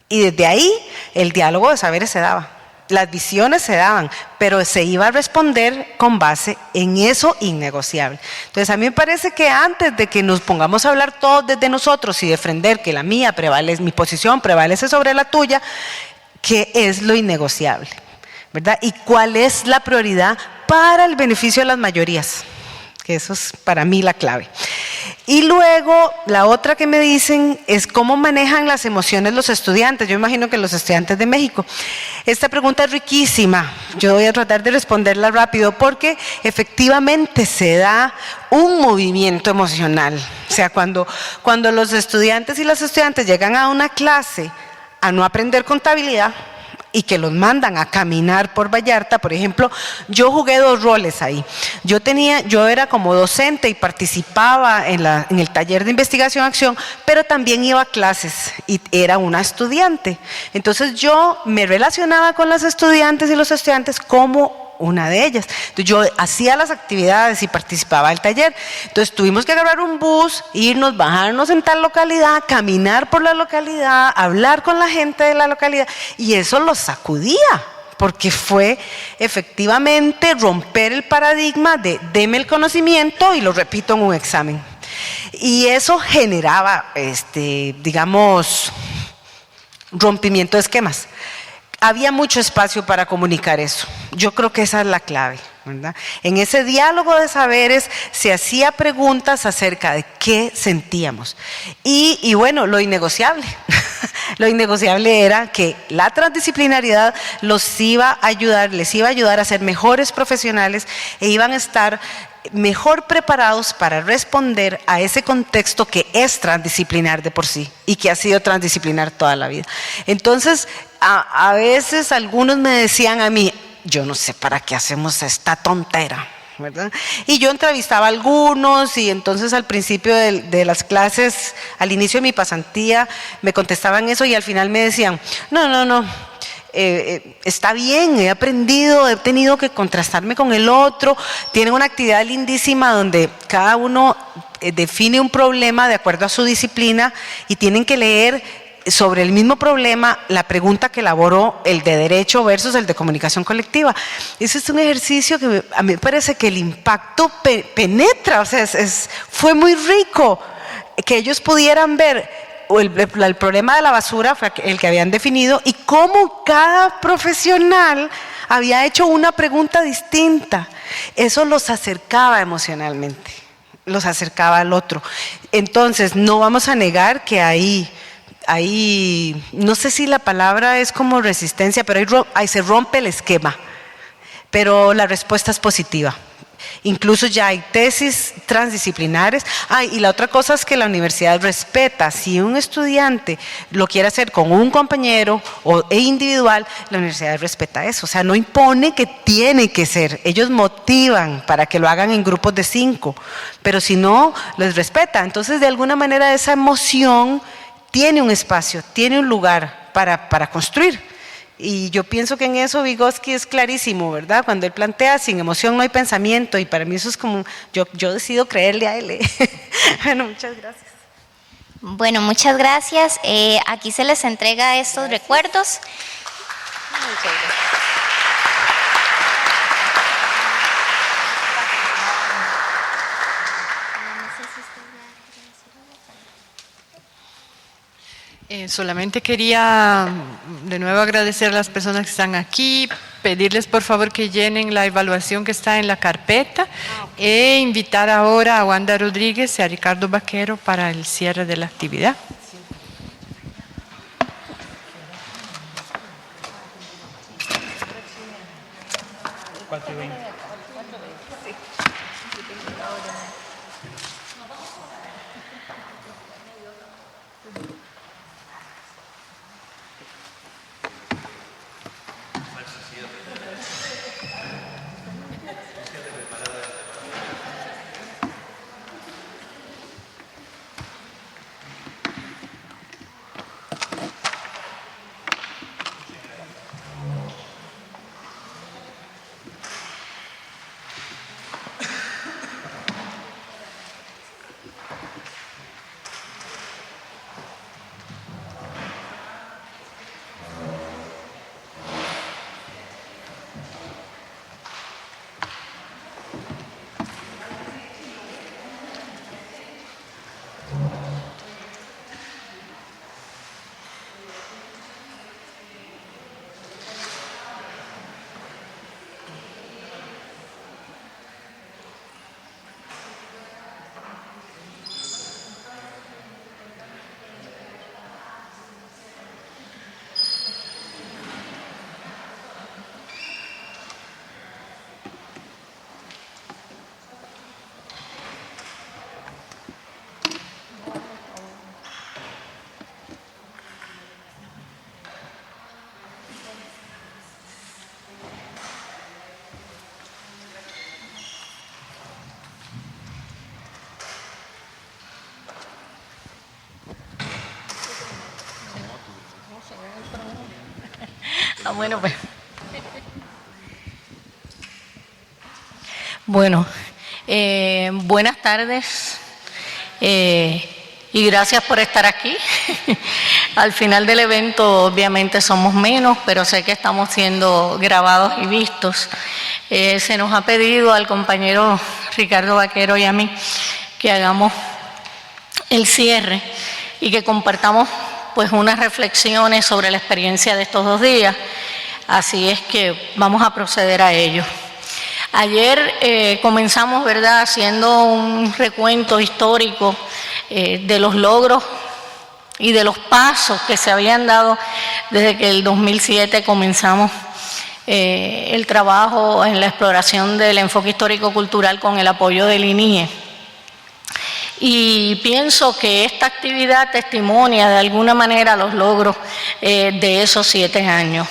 Y desde ahí el diálogo de saberes se daba. Las visiones se daban, pero se iba a responder con base en eso innegociable. Entonces, a mí me parece que antes de que nos pongamos a hablar todos desde nosotros y defender que mi posición prevalece sobre la tuya, ¿qué es lo innegociable? ¿Verdad? ¿Y cuál es la prioridad para el beneficio de las mayorías? Que eso es para mí la clave. Y luego, la otra que me dicen es cómo manejan las emociones los estudiantes. Yo imagino que los estudiantes de México. Esta pregunta es riquísima. Yo voy a tratar de responderla rápido porque efectivamente se da un movimiento emocional. O sea, cuando los estudiantes y las estudiantes llegan a una clase a no aprender contabilidad, y que los mandan a caminar por Vallarta, por ejemplo, yo jugué 2 roles ahí. Yo era como docente y participaba en el taller de investigación-acción, pero también iba a clases y era una estudiante. Entonces yo me relacionaba con las estudiantes y los estudiantes como una de ellas. Entonces yo hacía las actividades y participaba del taller. Entonces tuvimos que agarrar un bus, bajarnos en tal localidad, caminar por la localidad, hablar con la gente de la localidad, y eso los sacudía, porque fue efectivamente romper el paradigma de deme el conocimiento y lo repito en un examen. Y eso generaba, digamos, rompimiento de esquemas. Había mucho espacio para comunicar eso. Yo creo que esa es la clave, ¿verdad? En ese diálogo de saberes se hacía preguntas acerca de qué sentíamos. Y bueno, lo innegociable. Lo innegociable era que la transdisciplinariedad les iba a ayudar a ser mejores profesionales e iban a estar mejor preparados para responder a ese contexto que es transdisciplinar de por sí y que ha sido transdisciplinar toda la vida. Entonces, a veces algunos me decían a mí, yo no sé para qué hacemos esta tontera, ¿verdad? Y yo entrevistaba a algunos y entonces al principio de las clases, al inicio de mi pasantía, me contestaban eso y al final me decían, no, está bien, he aprendido, he tenido que contrastarme con el otro. Tienen una actividad lindísima donde cada uno define un problema de acuerdo a su disciplina y tienen que leer sobre el mismo problema la pregunta que elaboró el de derecho versus el de comunicación colectiva. Ese es un ejercicio que a mí me parece que el impacto penetra, o sea, fue muy rico que ellos pudieran ver el problema de la basura, fue el que habían definido, y cómo cada profesional había hecho una pregunta distinta. Eso los acercaba emocionalmente, los acercaba al otro. Entonces, no vamos a negar que ahí no sé si la palabra es como resistencia, pero ahí se rompe el esquema, pero la respuesta es positiva. Incluso ya hay tesis transdisciplinares. Y la otra cosa es que la universidad respeta. Si un estudiante lo quiere hacer con un compañero e individual, la universidad respeta eso. O sea, no impone que tiene que ser. Ellos motivan para que lo hagan en grupos de 5, pero si no, les respeta. Entonces, de alguna manera, esa emoción tiene un espacio, tiene un lugar para construir. Y yo pienso que en eso Vygotsky es clarísimo, ¿verdad? Cuando él plantea, sin emoción no hay pensamiento, y para mí eso es como, yo decido creerle a él. Bueno, muchas gracias.
Bueno, muchas gracias. Aquí se les entrega estos recuerdos.
Muchas gracias.
Solamente quería de nuevo agradecer a las personas que están aquí, pedirles por favor que llenen la evaluación que está en la carpeta e invitar ahora a Wanda Rodríguez y a Ricardo Vaquero para el cierre de la actividad.
Bueno, pues. Bueno, buenas tardes y gracias por estar aquí. Al final del evento obviamente somos menos, pero sé que estamos siendo grabados y vistos. Se nos ha pedido al compañero Ricardo Vaquero y a mí que hagamos el cierre y que compartamos pues unas reflexiones sobre la experiencia de estos 2 días. Así es que vamos a proceder a ello. Ayer comenzamos, ¿verdad?, haciendo un recuento histórico de los logros y de los pasos que se habían dado desde que el 2007 comenzamos el trabajo en la exploración del enfoque histórico-cultural con el apoyo del INIE. Y pienso que esta actividad testimonia de alguna manera los logros de esos 7 años.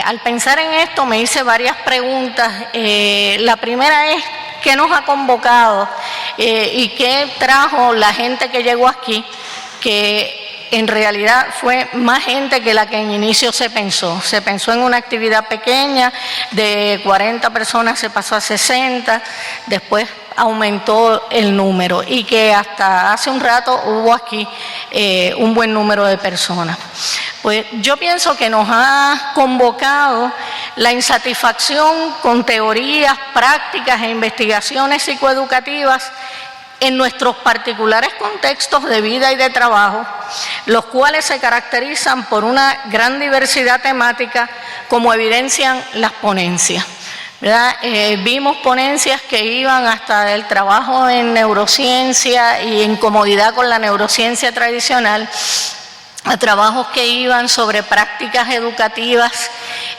Al pensar en esto me hice varias preguntas. La primera es, ¿qué nos ha convocado y qué trajo la gente que llegó aquí? Que en realidad fue más gente que la que en inicio se pensó. Se pensó en una actividad pequeña, de 40 personas se pasó a 60, después aumentó el número y que hasta hace un rato hubo aquí un buen número de personas. Pues yo pienso que nos ha convocado la insatisfacción con teorías, prácticas e investigaciones psicoeducativas en nuestros particulares contextos de vida y de trabajo, los cuales se caracterizan por una gran diversidad temática, como evidencian las ponencias, ¿verdad? Vimos ponencias que iban hasta el trabajo en neurociencia y en comodidad con la neurociencia tradicional, a trabajos que iban sobre prácticas educativas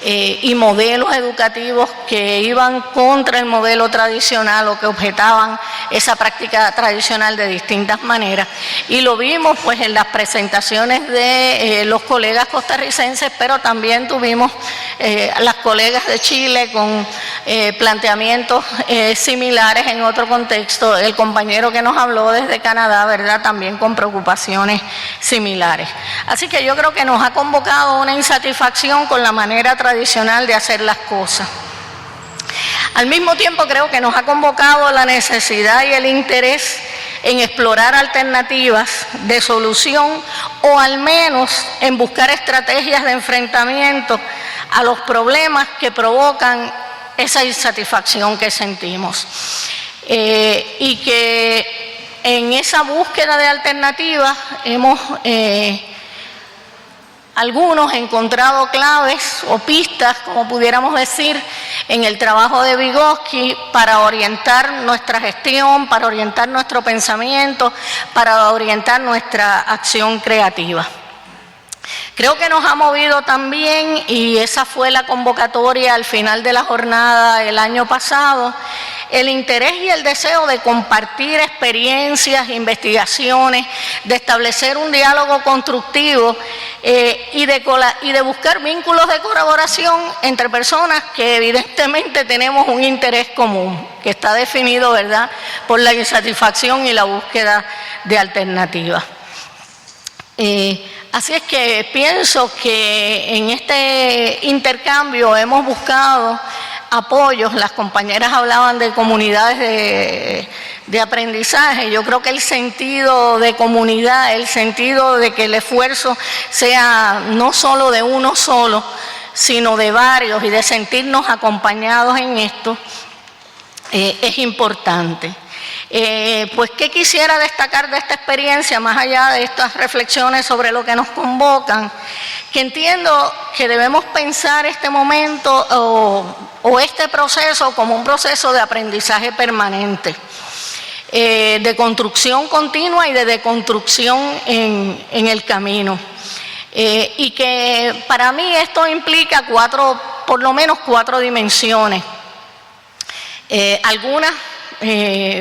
y modelos educativos que iban contra el modelo tradicional o que objetaban esa práctica tradicional de distintas maneras. Y lo vimos pues en las presentaciones de los colegas costarricenses, pero también tuvimos las colegas de Chile con planteamientos similares en otro contexto, el compañero que nos habló desde Canadá, ¿verdad?, también con preocupaciones similares. Así que yo creo que nos ha convocado una insatisfacción con la manera tradicional de hacer las cosas. Al mismo tiempo creo que nos ha convocado la necesidad y el interés en explorar alternativas de solución o al menos en buscar estrategias de enfrentamiento a los problemas que provocan esa insatisfacción que sentimos. Y que en esa búsqueda de alternativas hemos algunos encontrado claves o pistas, como pudiéramos decir, en el trabajo de Vygotsky para orientar nuestra gestión, para orientar nuestro pensamiento, para orientar nuestra acción creativa. Creo que nos ha movido también, y esa fue la convocatoria al final de la jornada el año pasado, el interés y el deseo de compartir experiencias, investigaciones, de establecer un diálogo constructivo y de buscar vínculos de colaboración entre personas que evidentemente tenemos un interés común, que está definido, ¿verdad?, por la insatisfacción y la búsqueda de alternativas. Así es que pienso que en este intercambio hemos buscado apoyos. Las compañeras hablaban de comunidades de aprendizaje. Yo creo que el sentido de comunidad, el sentido de que el esfuerzo sea no solo de uno solo, sino de varios, y de sentirnos acompañados en esto, es importante. Pues, ¿qué quisiera destacar de esta experiencia, más allá de estas reflexiones sobre lo que nos convocan? Que entiendo que debemos pensar este momento o este proceso como un proceso de aprendizaje permanente, de construcción continua y de deconstrucción en el camino. Y que para mí esto implica por lo menos cuatro dimensiones, algunas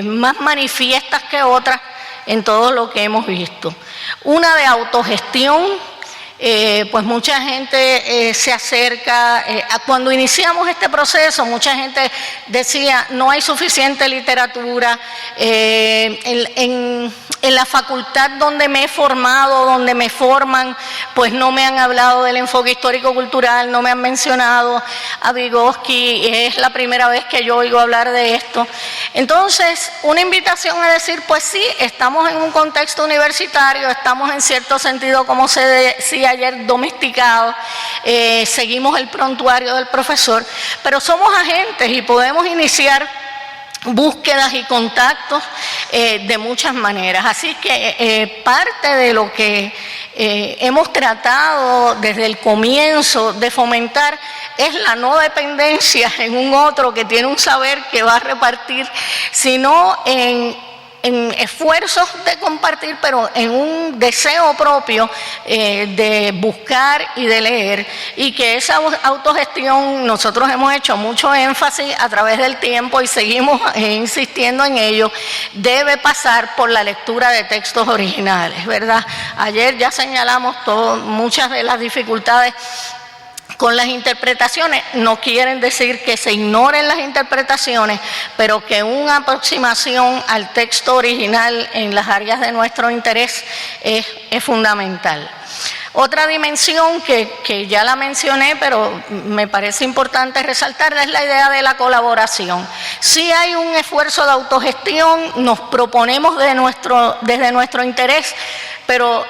más manifiestas que otras en todo lo que hemos visto. Una de autogestión. Pues mucha gente se acerca, cuando iniciamos este proceso mucha gente decía no hay suficiente literatura, en la facultad donde me he formado, donde me forman, pues no me han hablado del enfoque histórico-cultural, no me han mencionado a Vygotsky, es la primera vez que yo oigo hablar de esto. Entonces, una invitación a decir, pues sí, estamos en un contexto universitario, estamos en cierto sentido, como se decía ayer, domesticados, seguimos el prontuario del profesor, pero somos agentes y podemos iniciar búsquedas y contactos de muchas maneras. Así que parte de lo que hemos tratado desde el comienzo de fomentar es la no dependencia en un otro que tiene un saber que va a repartir, sino en esfuerzos de compartir, pero en un deseo propio de buscar y de leer, y que esa autogestión nosotros hemos hecho mucho énfasis a través del tiempo y seguimos insistiendo en ello, debe pasar por la lectura de textos originales, ¿verdad? Ayer ya señalamos muchas de las dificultades con las interpretaciones. No quieren decir que se ignoren las interpretaciones, pero que una aproximación al texto original en las áreas de nuestro interés es fundamental. Otra dimensión que ya la mencioné, pero me parece importante resaltarla, es la idea de la colaboración. Sí hay un esfuerzo de autogestión, nos proponemos desde nuestro interés, pero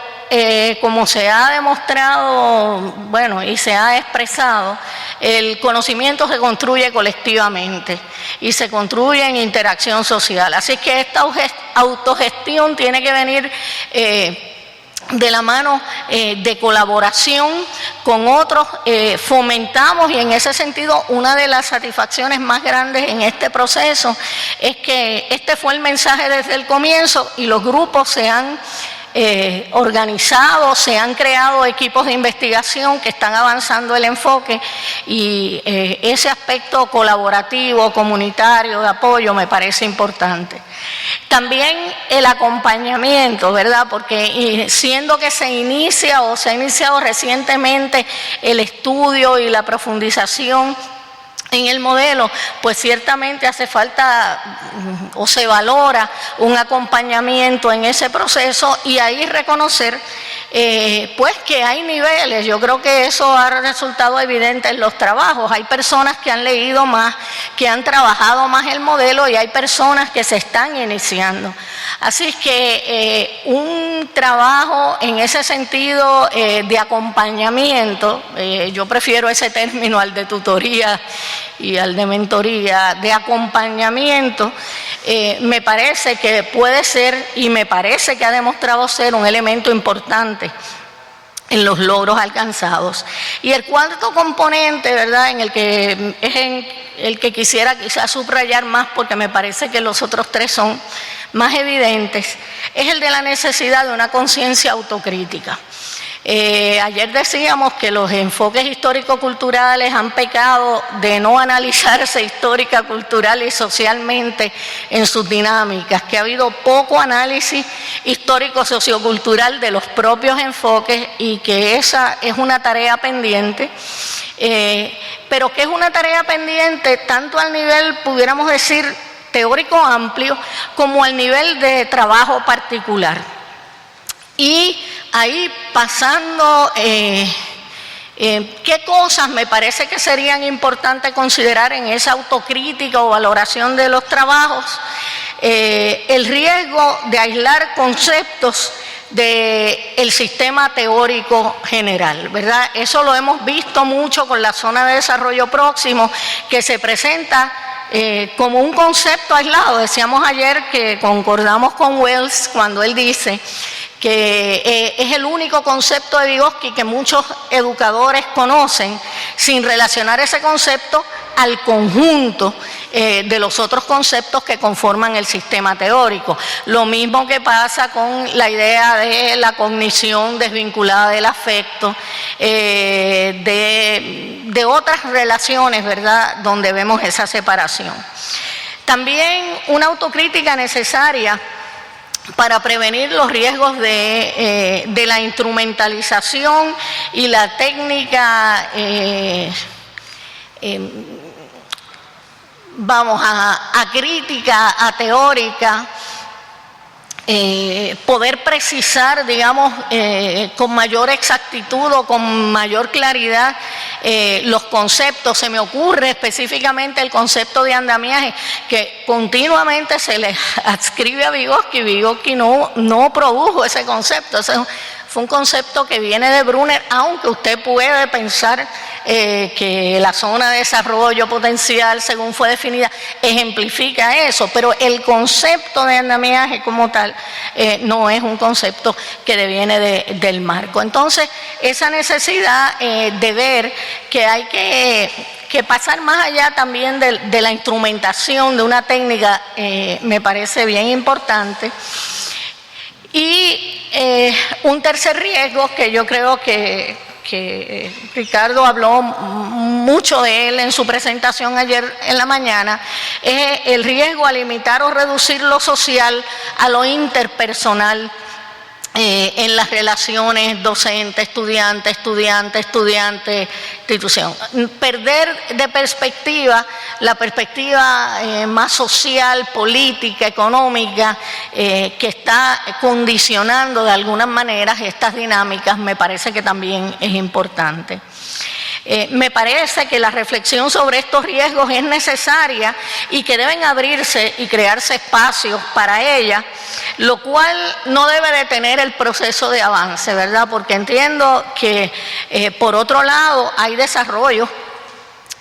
como se ha demostrado, bueno, y se ha expresado, el conocimiento se construye colectivamente y se construye en interacción social. Así que esta autogestión tiene que venir de la mano de colaboración con otros, fomentamos, y en ese sentido una de las satisfacciones más grandes en este proceso es que este fue el mensaje desde el comienzo y los grupos se han organizado, se han creado equipos de investigación que están avanzando el enfoque y ese aspecto colaborativo, comunitario, de apoyo me parece importante. También el acompañamiento, ¿verdad? Porque siendo que se inicia o se ha iniciado recientemente el estudio y la profundización en el modelo, pues ciertamente hace falta o se valora un acompañamiento en ese proceso y ahí reconocer pues que hay niveles. Yo creo que eso ha resultado evidente en los trabajos. Hay personas que han leído más, que han trabajado más el modelo y hay personas que se están iniciando. Así que un trabajo en ese sentido de acompañamiento, yo prefiero ese término al de tutoría y al de mentoría, de acompañamiento, me parece que puede ser y me parece que ha demostrado ser un elemento importante en los logros alcanzados. Y el cuarto componente, ¿verdad?, en el que es en el que quisiera quizás subrayar más, porque me parece que los otros tres son más evidentes, es el de la necesidad de una conciencia autocrítica. Ayer decíamos que los enfoques histórico-culturales han pecado de no analizarse histórica, cultural y socialmente en sus dinámicas, que ha habido poco análisis histórico-sociocultural de los propios enfoques y que esa es una tarea pendiente, pero que es una tarea pendiente tanto al nivel, pudiéramos decir, teórico amplio, como al nivel de trabajo particular. Y ahí pasando, ¿qué cosas me parece que serían importantes considerar en esa autocrítica o valoración de los trabajos? El riesgo de aislar conceptos del sistema teórico general, ¿verdad? Eso lo hemos visto mucho con la zona de desarrollo próximo, que se presenta como un concepto aislado. Decíamos ayer que concordamos con Wells cuando él dice que es el único concepto de Vygotsky que muchos educadores conocen sin relacionar ese concepto al conjunto de los otros conceptos que conforman el sistema teórico. Lo mismo que pasa con la idea de la cognición desvinculada del afecto, de otras relaciones, ¿verdad?, donde vemos esa separación. También una autocrítica necesaria para prevenir los riesgos de la instrumentalización y la técnica, a crítica, a teórica, poder precisar, digamos, con mayor exactitud o con mayor claridad los conceptos. Se me ocurre específicamente el concepto de andamiaje, que continuamente se le adscribe a Vygotsky. Vygotsky no produjo ese concepto. Ese fue un concepto que viene de Brunner, aunque usted puede pensar que la zona de desarrollo potencial, según fue definida, ejemplifica eso, pero el concepto de andamiaje como tal no es un concepto que deviene del marco. Entonces, esa necesidad de ver que hay que pasar más allá también de la instrumentación de una técnica me parece bien importante. Y un tercer riesgo que yo creo que Ricardo habló mucho de él en su presentación ayer en la mañana, es el riesgo a limitar o reducir lo social a lo interpersonal en las relaciones docente-estudiante, estudiante-estudiante, institución. Perder de perspectiva la perspectiva más social, política, económica, que está condicionando de algunas maneras estas dinámicas, me parece que también es importante. Me parece que la reflexión sobre estos riesgos es necesaria y que deben abrirse y crearse espacios para ella, lo cual no debe detener el proceso de avance, ¿verdad? Porque entiendo que, por otro lado, hay desarrollos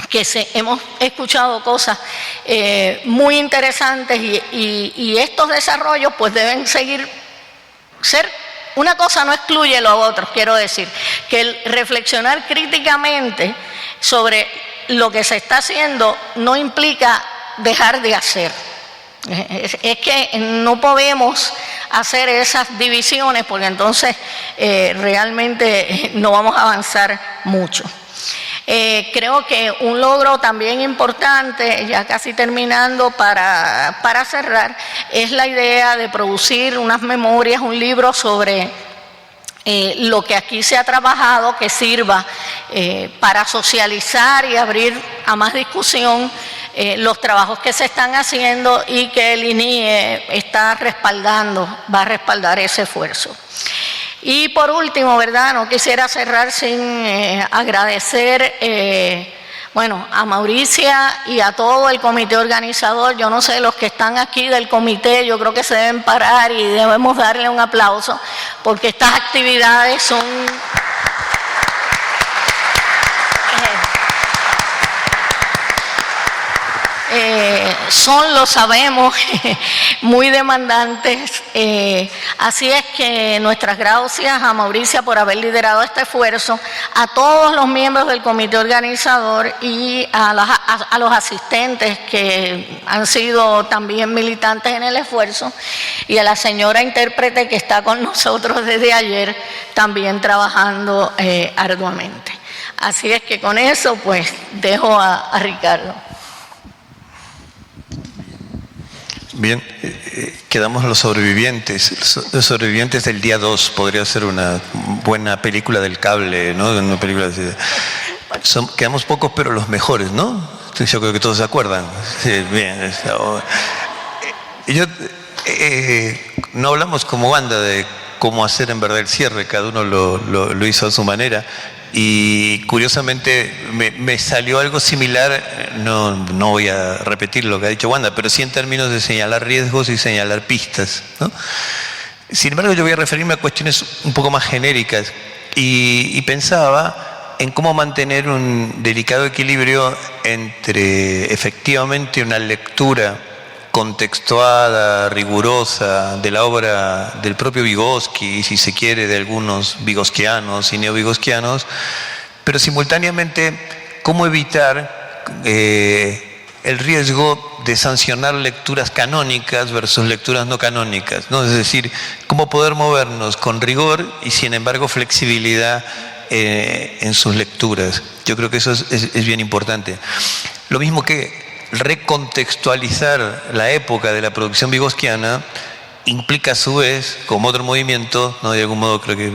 que hemos escuchado cosas muy interesantes y estos desarrollos pues deben ser. Una cosa no excluye lo otro, quiero decir, que el reflexionar críticamente sobre lo que se está haciendo no implica dejar de hacer. Es que no podemos hacer esas divisiones, porque entonces realmente no vamos a avanzar mucho. Creo que un logro también importante, ya casi terminando para cerrar, es la idea de producir unas memorias, un libro sobre lo que aquí se ha trabajado, que sirva para socializar y abrir a más discusión los trabajos que se están haciendo y que el INIE está respaldando, va a respaldar ese esfuerzo. Y por último, ¿verdad? No quisiera cerrar sin agradecer, a Mauricia y a todo el comité organizador. Yo no sé, los que están aquí del comité, yo creo que se deben parar y debemos darle un aplauso, porque estas actividades son... lo sabemos, muy demandantes, así es que nuestras gracias a Mauricia por haber liderado este esfuerzo, a todos los miembros del comité organizador y a los asistentes que han sido también militantes en el esfuerzo, y a la señora intérprete que está con nosotros desde ayer también trabajando arduamente. Así es que con eso pues dejo a Ricardo.
Bien, quedamos los sobrevivientes del día 2, podría ser una buena película del cable, ¿no? Una película así. Quedamos pocos, pero los mejores, ¿no? Yo creo que todos se acuerdan. Sí, bien. No hablamos como banda de cómo hacer en verdad el cierre, cada uno lo hizo a su manera. Y curiosamente me salió algo similar, no voy a repetir lo que ha dicho Wanda, pero sí en términos de señalar riesgos y señalar pistas, ¿no? Sin embargo, yo voy a referirme a cuestiones un poco más genéricas y pensaba en cómo mantener un delicado equilibrio entre efectivamente una lectura contextuada, rigurosa de la obra del propio Vygotsky, y si se quiere de algunos vygotsquianos y neovygotsquianos, pero simultáneamente cómo evitar el riesgo de sancionar lecturas canónicas versus lecturas no canónicas, ¿no? Es decir, cómo poder movernos con rigor y sin embargo flexibilidad en sus lecturas. Yo creo que eso es bien importante. Lo mismo que recontextualizar la época de la producción vygotsquiana implica a su vez, como otro movimiento, ¿no? De algún modo creo que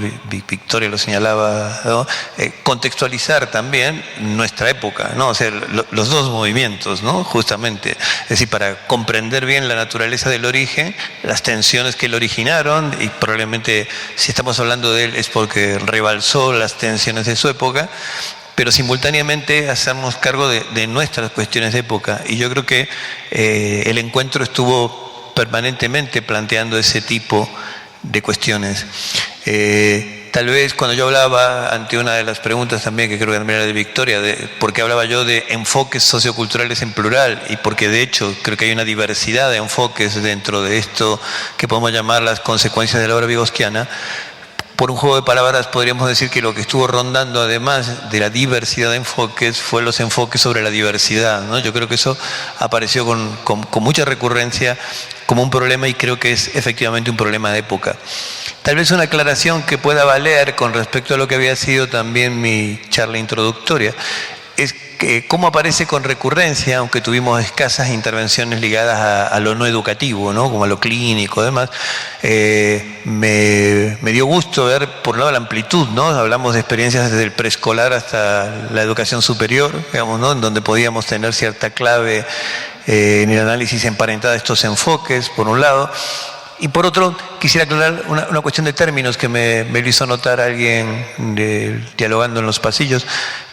Victoria lo señalaba, ¿no? Contextualizar también nuestra época, ¿no? O sea, los dos movimientos, ¿no? Justamente, es decir, para comprender bien la naturaleza del origen, las tensiones que lo originaron, y probablemente si estamos hablando de él es porque rebalsó las tensiones de su época, pero simultáneamente hacernos cargo de nuestras cuestiones de época. Y yo creo que el encuentro estuvo permanentemente planteando ese tipo de cuestiones. Tal vez cuando yo hablaba, ante una de las preguntas también que creo que también era de Victoria, porque hablaba yo de enfoques socioculturales en plural, y porque de hecho creo que hay una diversidad de enfoques dentro de esto que podemos llamar las consecuencias de la obra vygotsquiana. Por un juego de palabras podríamos decir que lo que estuvo rondando, además de la diversidad de enfoques, fue los enfoques sobre la diversidad, ¿no? Yo creo que eso apareció con mucha recurrencia como un problema, y creo que es efectivamente un problema de época. Tal vez una aclaración que pueda valer con respecto a lo que había sido también mi charla introductoria es que cómo aparece con recurrencia, aunque tuvimos escasas intervenciones ligadas a lo no educativo, ¿no? Como a lo clínico, además, me dio gusto ver por un lado la amplitud, ¿no? Hablamos de experiencias desde el preescolar hasta la educación superior, digamos, ¿no? En donde podíamos tener cierta clave en el análisis emparentada de estos enfoques, por un lado. Y por otro, quisiera aclarar una cuestión de términos que me lo hizo notar alguien dialogando en los pasillos,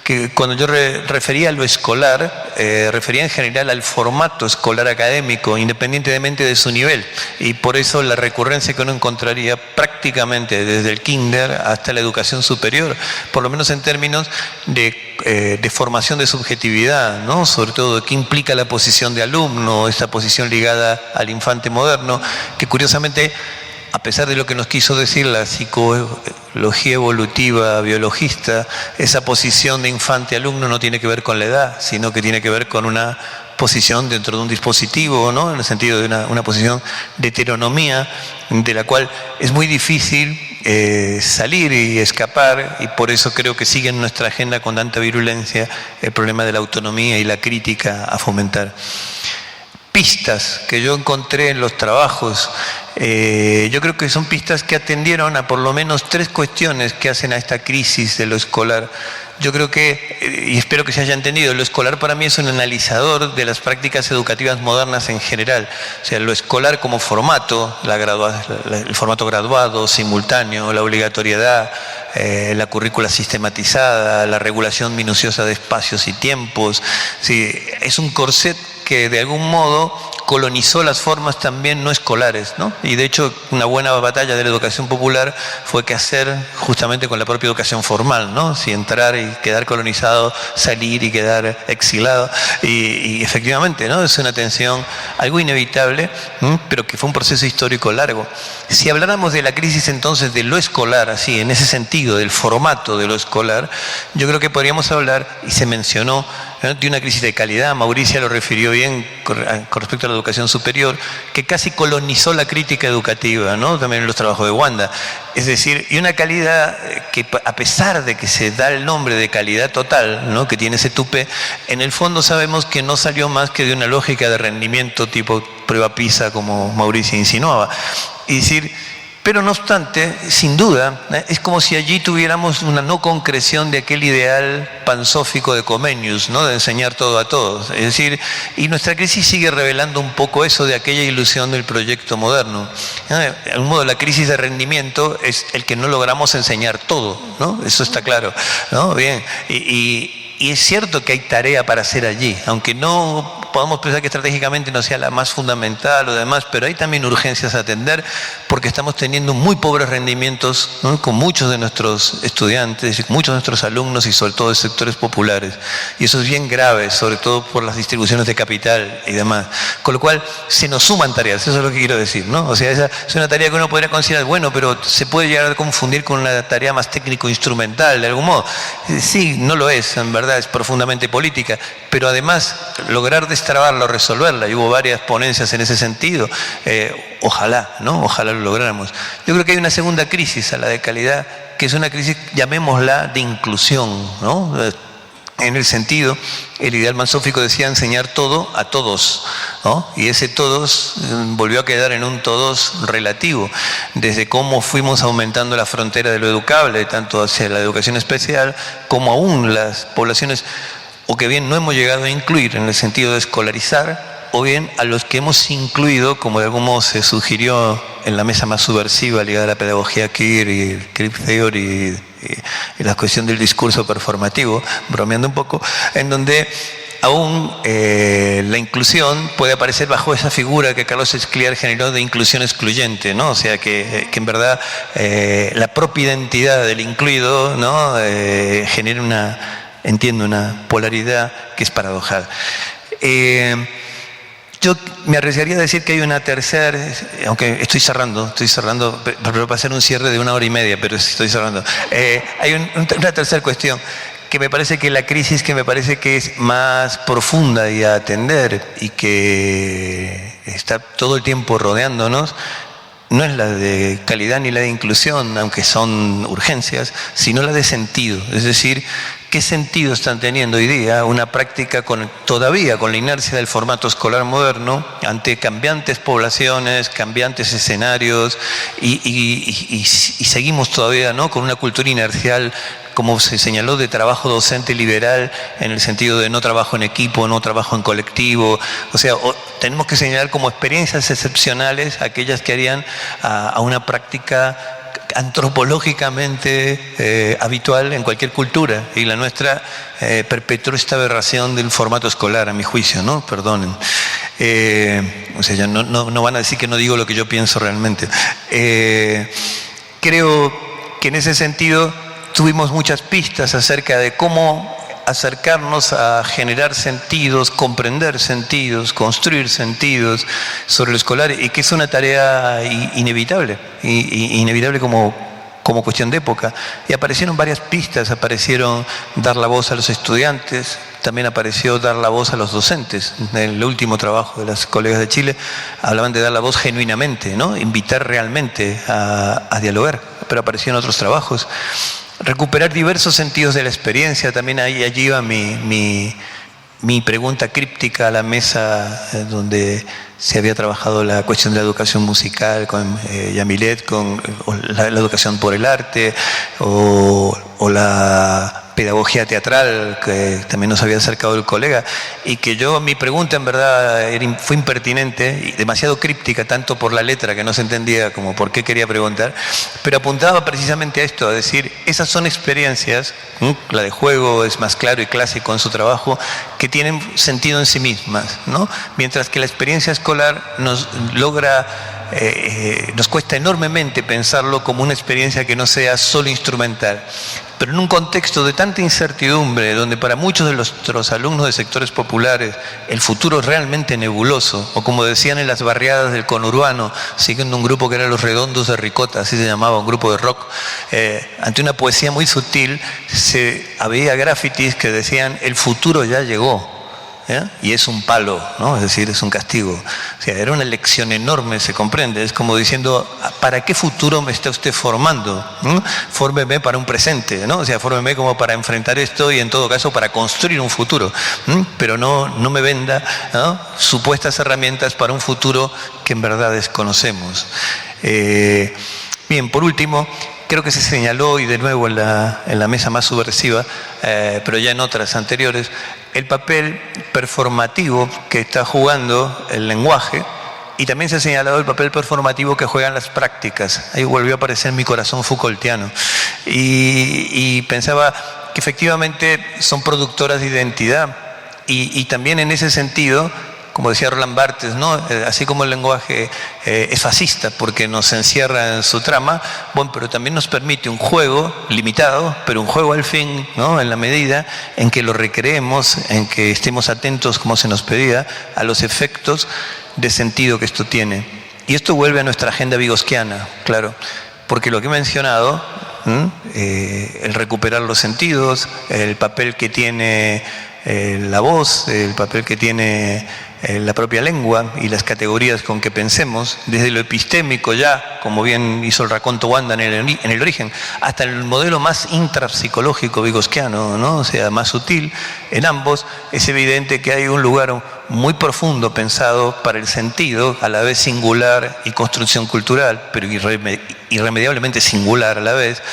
que cuando yo refería a lo escolar, refería en general al formato escolar académico, independientemente de su nivel. Y por eso la recurrencia que uno encontraría prácticamente desde el kinder hasta la educación superior, por lo menos en términos de formación de subjetividad, ¿no? Sobre todo, ¿qué implica la posición de alumno, esta posición ligada al infante moderno, que curiosamente, a pesar de lo que nos quiso decir la psicología evolutiva biologista, esa posición de infante-alumno no tiene que ver con la edad, sino que tiene que ver con una posición dentro de un dispositivo, ¿no? En el sentido de una posición de heteronomía, de la cual es muy difícil salir y escapar, y por eso creo que sigue en nuestra agenda con tanta virulencia el problema de la autonomía y la crítica a fomentar. Pistas que yo encontré en los trabajos, yo creo que son pistas que atendieron a por lo menos 3 cuestiones que hacen a esta crisis de lo escolar. Yo creo que, y espero que se haya entendido, lo escolar para mí es un analizador de las prácticas educativas modernas en general. O sea, lo escolar como formato, el formato graduado, simultáneo, la obligatoriedad, la currícula sistematizada, la regulación minuciosa de espacios y tiempos. Sí, es un corset que de algún modo colonizó las formas también no escolares, ¿no? Y de hecho una buena batalla de la educación popular fue qué hacer justamente con la propia educación formal, ¿no? Si entrar y quedar colonizado, salir y quedar exilado. Y efectivamente, ¿no? Es una tensión algo inevitable, pero que fue un proceso histórico largo. Si habláramos de la crisis entonces de lo escolar, así, en ese sentido, del formato de lo escolar, yo creo que podríamos hablar, y se mencionó, ¿no?, de una crisis de calidad. Mauricia lo refirió bien con respecto a la educación superior, que casi colonizó la crítica educativa, ¿no? También en los trabajos de Wanda. Es decir, y una calidad que, a pesar de que se da el nombre de calidad total, ¿no?, que tiene ese tupé, en el fondo sabemos que no salió más que de una lógica de rendimiento tipo prueba PISA, como Mauricia insinuaba. Y decir, pero no obstante, sin duda, es como si allí tuviéramos una no concreción de aquel ideal pansófico de Comenius, ¿no?, de enseñar todo a todos. Es decir, y nuestra crisis sigue revelando un poco eso de aquella ilusión del proyecto moderno. De algún modo, la crisis de rendimiento es el que no logramos enseñar todo, ¿no? Eso está claro, ¿no? Bien, y es cierto que hay tarea para hacer allí, aunque no podamos pensar que estratégicamente no sea la más fundamental o demás, pero hay también urgencias a atender porque estamos teniendo muy pobres rendimientos, ¿no?, con muchos de nuestros estudiantes, muchos de nuestros alumnos y sobre todo de sectores populares. Y eso es bien grave, sobre todo por las distribuciones de capital y demás. Con lo cual se nos suman tareas, eso es lo que quiero decir, ¿no? O sea, esa es una tarea que uno podría considerar, bueno, pero se puede llegar a confundir con una tarea más técnico-instrumental de algún modo. Sí, no lo es, en verdad, es profundamente política, pero además lograr destrabarla o resolverla, y hubo varias ponencias en ese sentido, ojalá, ¿no? Ojalá lo lográramos. Yo creo que hay una segunda crisis a la de calidad, que es una crisis, llamémosla, de inclusión, ¿no? En el sentido, el ideal mansófico decía enseñar todo a todos, ¿no? Y ese todos volvió a quedar en un todos relativo, desde cómo fuimos aumentando la frontera de lo educable, tanto hacia la educación especial, como aún las poblaciones, o que bien no hemos llegado a incluir en el sentido de escolarizar, o bien a los que hemos incluido, como de algún modo se sugirió en la mesa más subversiva ligada a la pedagogía queer y el Crip Theory y la cuestión del discurso performativo, bromeando un poco, en donde aún la inclusión puede aparecer bajo esa figura que Carlos Escliar generó de inclusión excluyente, ¿no? O sea, que en verdad la propia identidad del incluido, ¿no?, genera una polaridad que es paradojal. Yo me arriesgaría a decir que hay una tercera, aunque estoy cerrando, pero para hacer un cierre de 1 hora y media, pero estoy cerrando. Hay una tercera cuestión, que me parece que la crisis que me parece que es más profunda y a atender y que está todo el tiempo rodeándonos, no es la de calidad ni la de inclusión, aunque son urgencias, sino la de sentido. Es decir, ¿qué sentido están teniendo hoy día una práctica todavía con la inercia del formato escolar moderno ante cambiantes poblaciones, cambiantes escenarios y seguimos todavía, ¿no?, con una cultura inercial, como se señaló, de trabajo docente liberal, en el sentido de no trabajo en equipo, no trabajo en colectivo? O sea, tenemos que señalar como experiencias excepcionales aquellas que harían a una práctica antropológicamente habitual en cualquier cultura, y la nuestra perpetró esta aberración del formato escolar, a mi juicio, ¿no? Perdonen. O sea, ya no van a decir que no digo lo que yo pienso realmente. Creo que en ese sentido tuvimos muchas pistas acerca de cómo acercarnos a generar sentidos, comprender sentidos, construir sentidos sobre lo escolar, y que es una tarea inevitable, inevitable como como cuestión de época. Y aparecieron varias pistas, aparecieron dar la voz a los estudiantes, también apareció dar la voz a los docentes. En el último trabajo de las colegas de Chile hablaban de dar la voz genuinamente, ¿no? Invitar realmente a dialogar, pero aparecieron otros trabajos. Recuperar diversos sentidos de la experiencia, también allí iba mi pregunta críptica a la mesa donde se había trabajado la cuestión de la educación musical con Yamilet, con la educación por el arte o la pedagogía teatral que también nos había acercado el colega, y que mi pregunta en verdad fue impertinente y demasiado críptica, tanto por la letra que no se entendía como por qué quería preguntar, pero apuntaba precisamente a esto, a decir, esas son experiencias, la de juego es más claro y clásico en su trabajo, que tienen sentido en sí mismas, ¿no? Mientras que la experiencia escolar nos cuesta enormemente pensarlo como una experiencia que no sea solo instrumental. Pero en un contexto de tanta incertidumbre, donde para muchos de nuestros alumnos de sectores populares el futuro es realmente nebuloso, o como decían en las barriadas del conurbano, siguiendo un grupo que era Los Redondos de Ricota, así se llamaba, un grupo de rock, ante una poesía muy sutil, había grafitis que decían, el futuro ya llegó. Y es un palo, ¿no? Es decir, es un castigo. O sea, era una lección enorme, se comprende. Es como diciendo, ¿para qué futuro me está usted formando? Fórmeme para un presente, ¿no? O sea, fórmeme como para enfrentar esto y en todo caso para construir un futuro. Pero no me venda, ¿no?, supuestas herramientas para un futuro que en verdad desconocemos. Bien, por último, creo que se señaló, y de nuevo en la mesa más subversiva, pero ya en otras anteriores, el papel performativo que está jugando el lenguaje, y también se ha señalado el papel performativo que juegan las prácticas. Ahí volvió a aparecer mi corazón Foucaultiano. Y pensaba que efectivamente son productoras de identidad, y también en ese sentido, como decía Roland Barthes, ¿no?, así como el lenguaje es fascista porque nos encierra en su trama, bueno, pero también nos permite un juego limitado, pero un juego al fin, ¿no?, en la medida en que lo recreemos, en que estemos atentos, como se nos pedía, a los efectos de sentido que esto tiene. Y esto vuelve a nuestra agenda vygotsquiana, claro, porque lo que he mencionado, el recuperar los sentidos, el papel que tiene la voz, el papel que tiene la propia lengua y las categorías con que pensemos, desde lo epistémico ya, como bien hizo el raconto Wanda en el origen, hasta el modelo más intrapsicológico vygotsquiano, ¿no?, o sea, más sutil, en ambos es evidente que hay un lugar muy profundo pensado para el sentido, a la vez singular y construcción cultural, pero irremediablemente singular a la vez,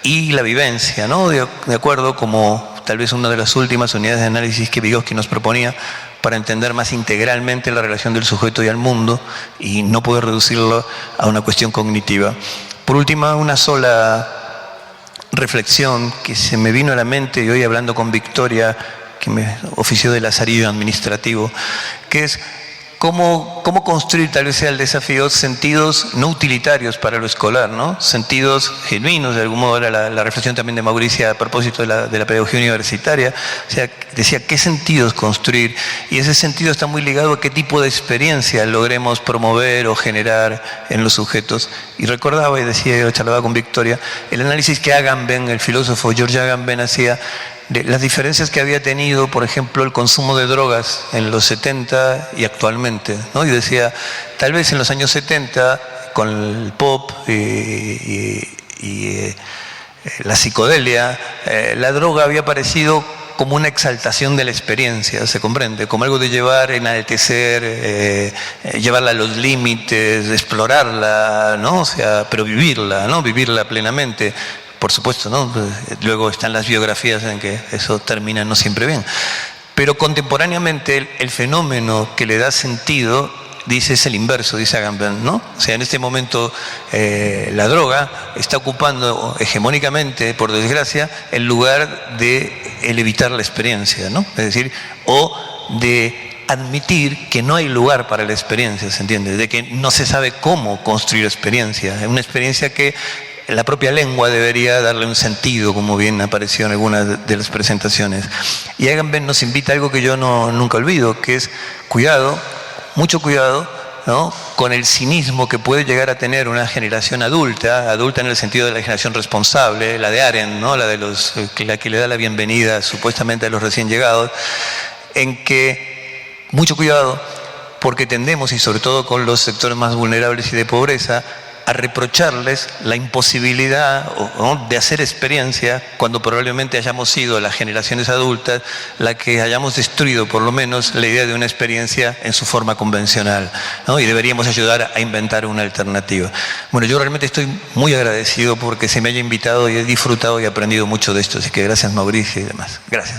y la vivencia, ¿no?, de acuerdo como tal vez una de las últimas unidades de análisis que Vygotsky nos proponía, para entender más integralmente la relación del sujeto y al mundo y no poder reducirlo a una cuestión cognitiva. Por último, una sola reflexión que se me vino a la mente, y hoy hablando con Victoria, que me ofició de lazarillo administrativo, que es cómo construir, tal vez sea el desafío, sentidos no utilitarios para lo escolar, ¿no?, sentidos genuinos. De algún modo era la reflexión también de Mauricia a propósito de la pedagogía universitaria. O sea, decía, ¿qué sentidos construir? Y ese sentido está muy ligado a qué tipo de experiencia logremos promover o generar en los sujetos. Y recordaba, y decía, yo charlaba con Victoria, el análisis que Agamben, el filósofo George Agamben, hacía de las diferencias que había tenido, por ejemplo, el consumo de drogas en los 70 y actualmente, ¿no? Y decía, tal vez en los años 70, con el pop y la psicodelia, la droga había aparecido como una exaltación de la experiencia, se comprende, como algo de llevar, enaltecer, llevarla a los límites, explorarla, ¿no? O sea, pero vivirla, ¿no?, vivirla plenamente. Por supuesto, ¿no? Luego están las biografías en que eso termina no siempre bien. Pero contemporáneamente el fenómeno que le da sentido, dice, es el inverso, dice Agamben, ¿no? O sea, en este momento la droga está ocupando hegemónicamente, por desgracia, el lugar de evitar la experiencia, ¿no? Es decir, o de admitir que no hay lugar para la experiencia, ¿se entiende? De que no se sabe cómo construir experiencia. Es una experiencia que la propia lengua debería darle un sentido, como bien apareció en algunas de las presentaciones. Y Agamben nos invita a algo que yo nunca olvido, que es cuidado, mucho cuidado, ¿no? Con el cinismo que puede llegar a tener una generación adulta en el sentido de la generación responsable, la de Arendt, ¿no? La que le da la bienvenida supuestamente a los recién llegados, en que mucho cuidado, porque tendemos, y sobre todo con los sectores más vulnerables y de pobreza, a reprocharles la imposibilidad de hacer experiencia cuando probablemente hayamos sido las generaciones adultas la que hayamos destruido por lo menos la idea de una experiencia en su forma convencional, ¿no? Y deberíamos ayudar a inventar una alternativa. Bueno, yo realmente estoy muy agradecido porque se me haya invitado y he disfrutado y aprendido mucho de esto, así que gracias Mauricio y demás. Gracias.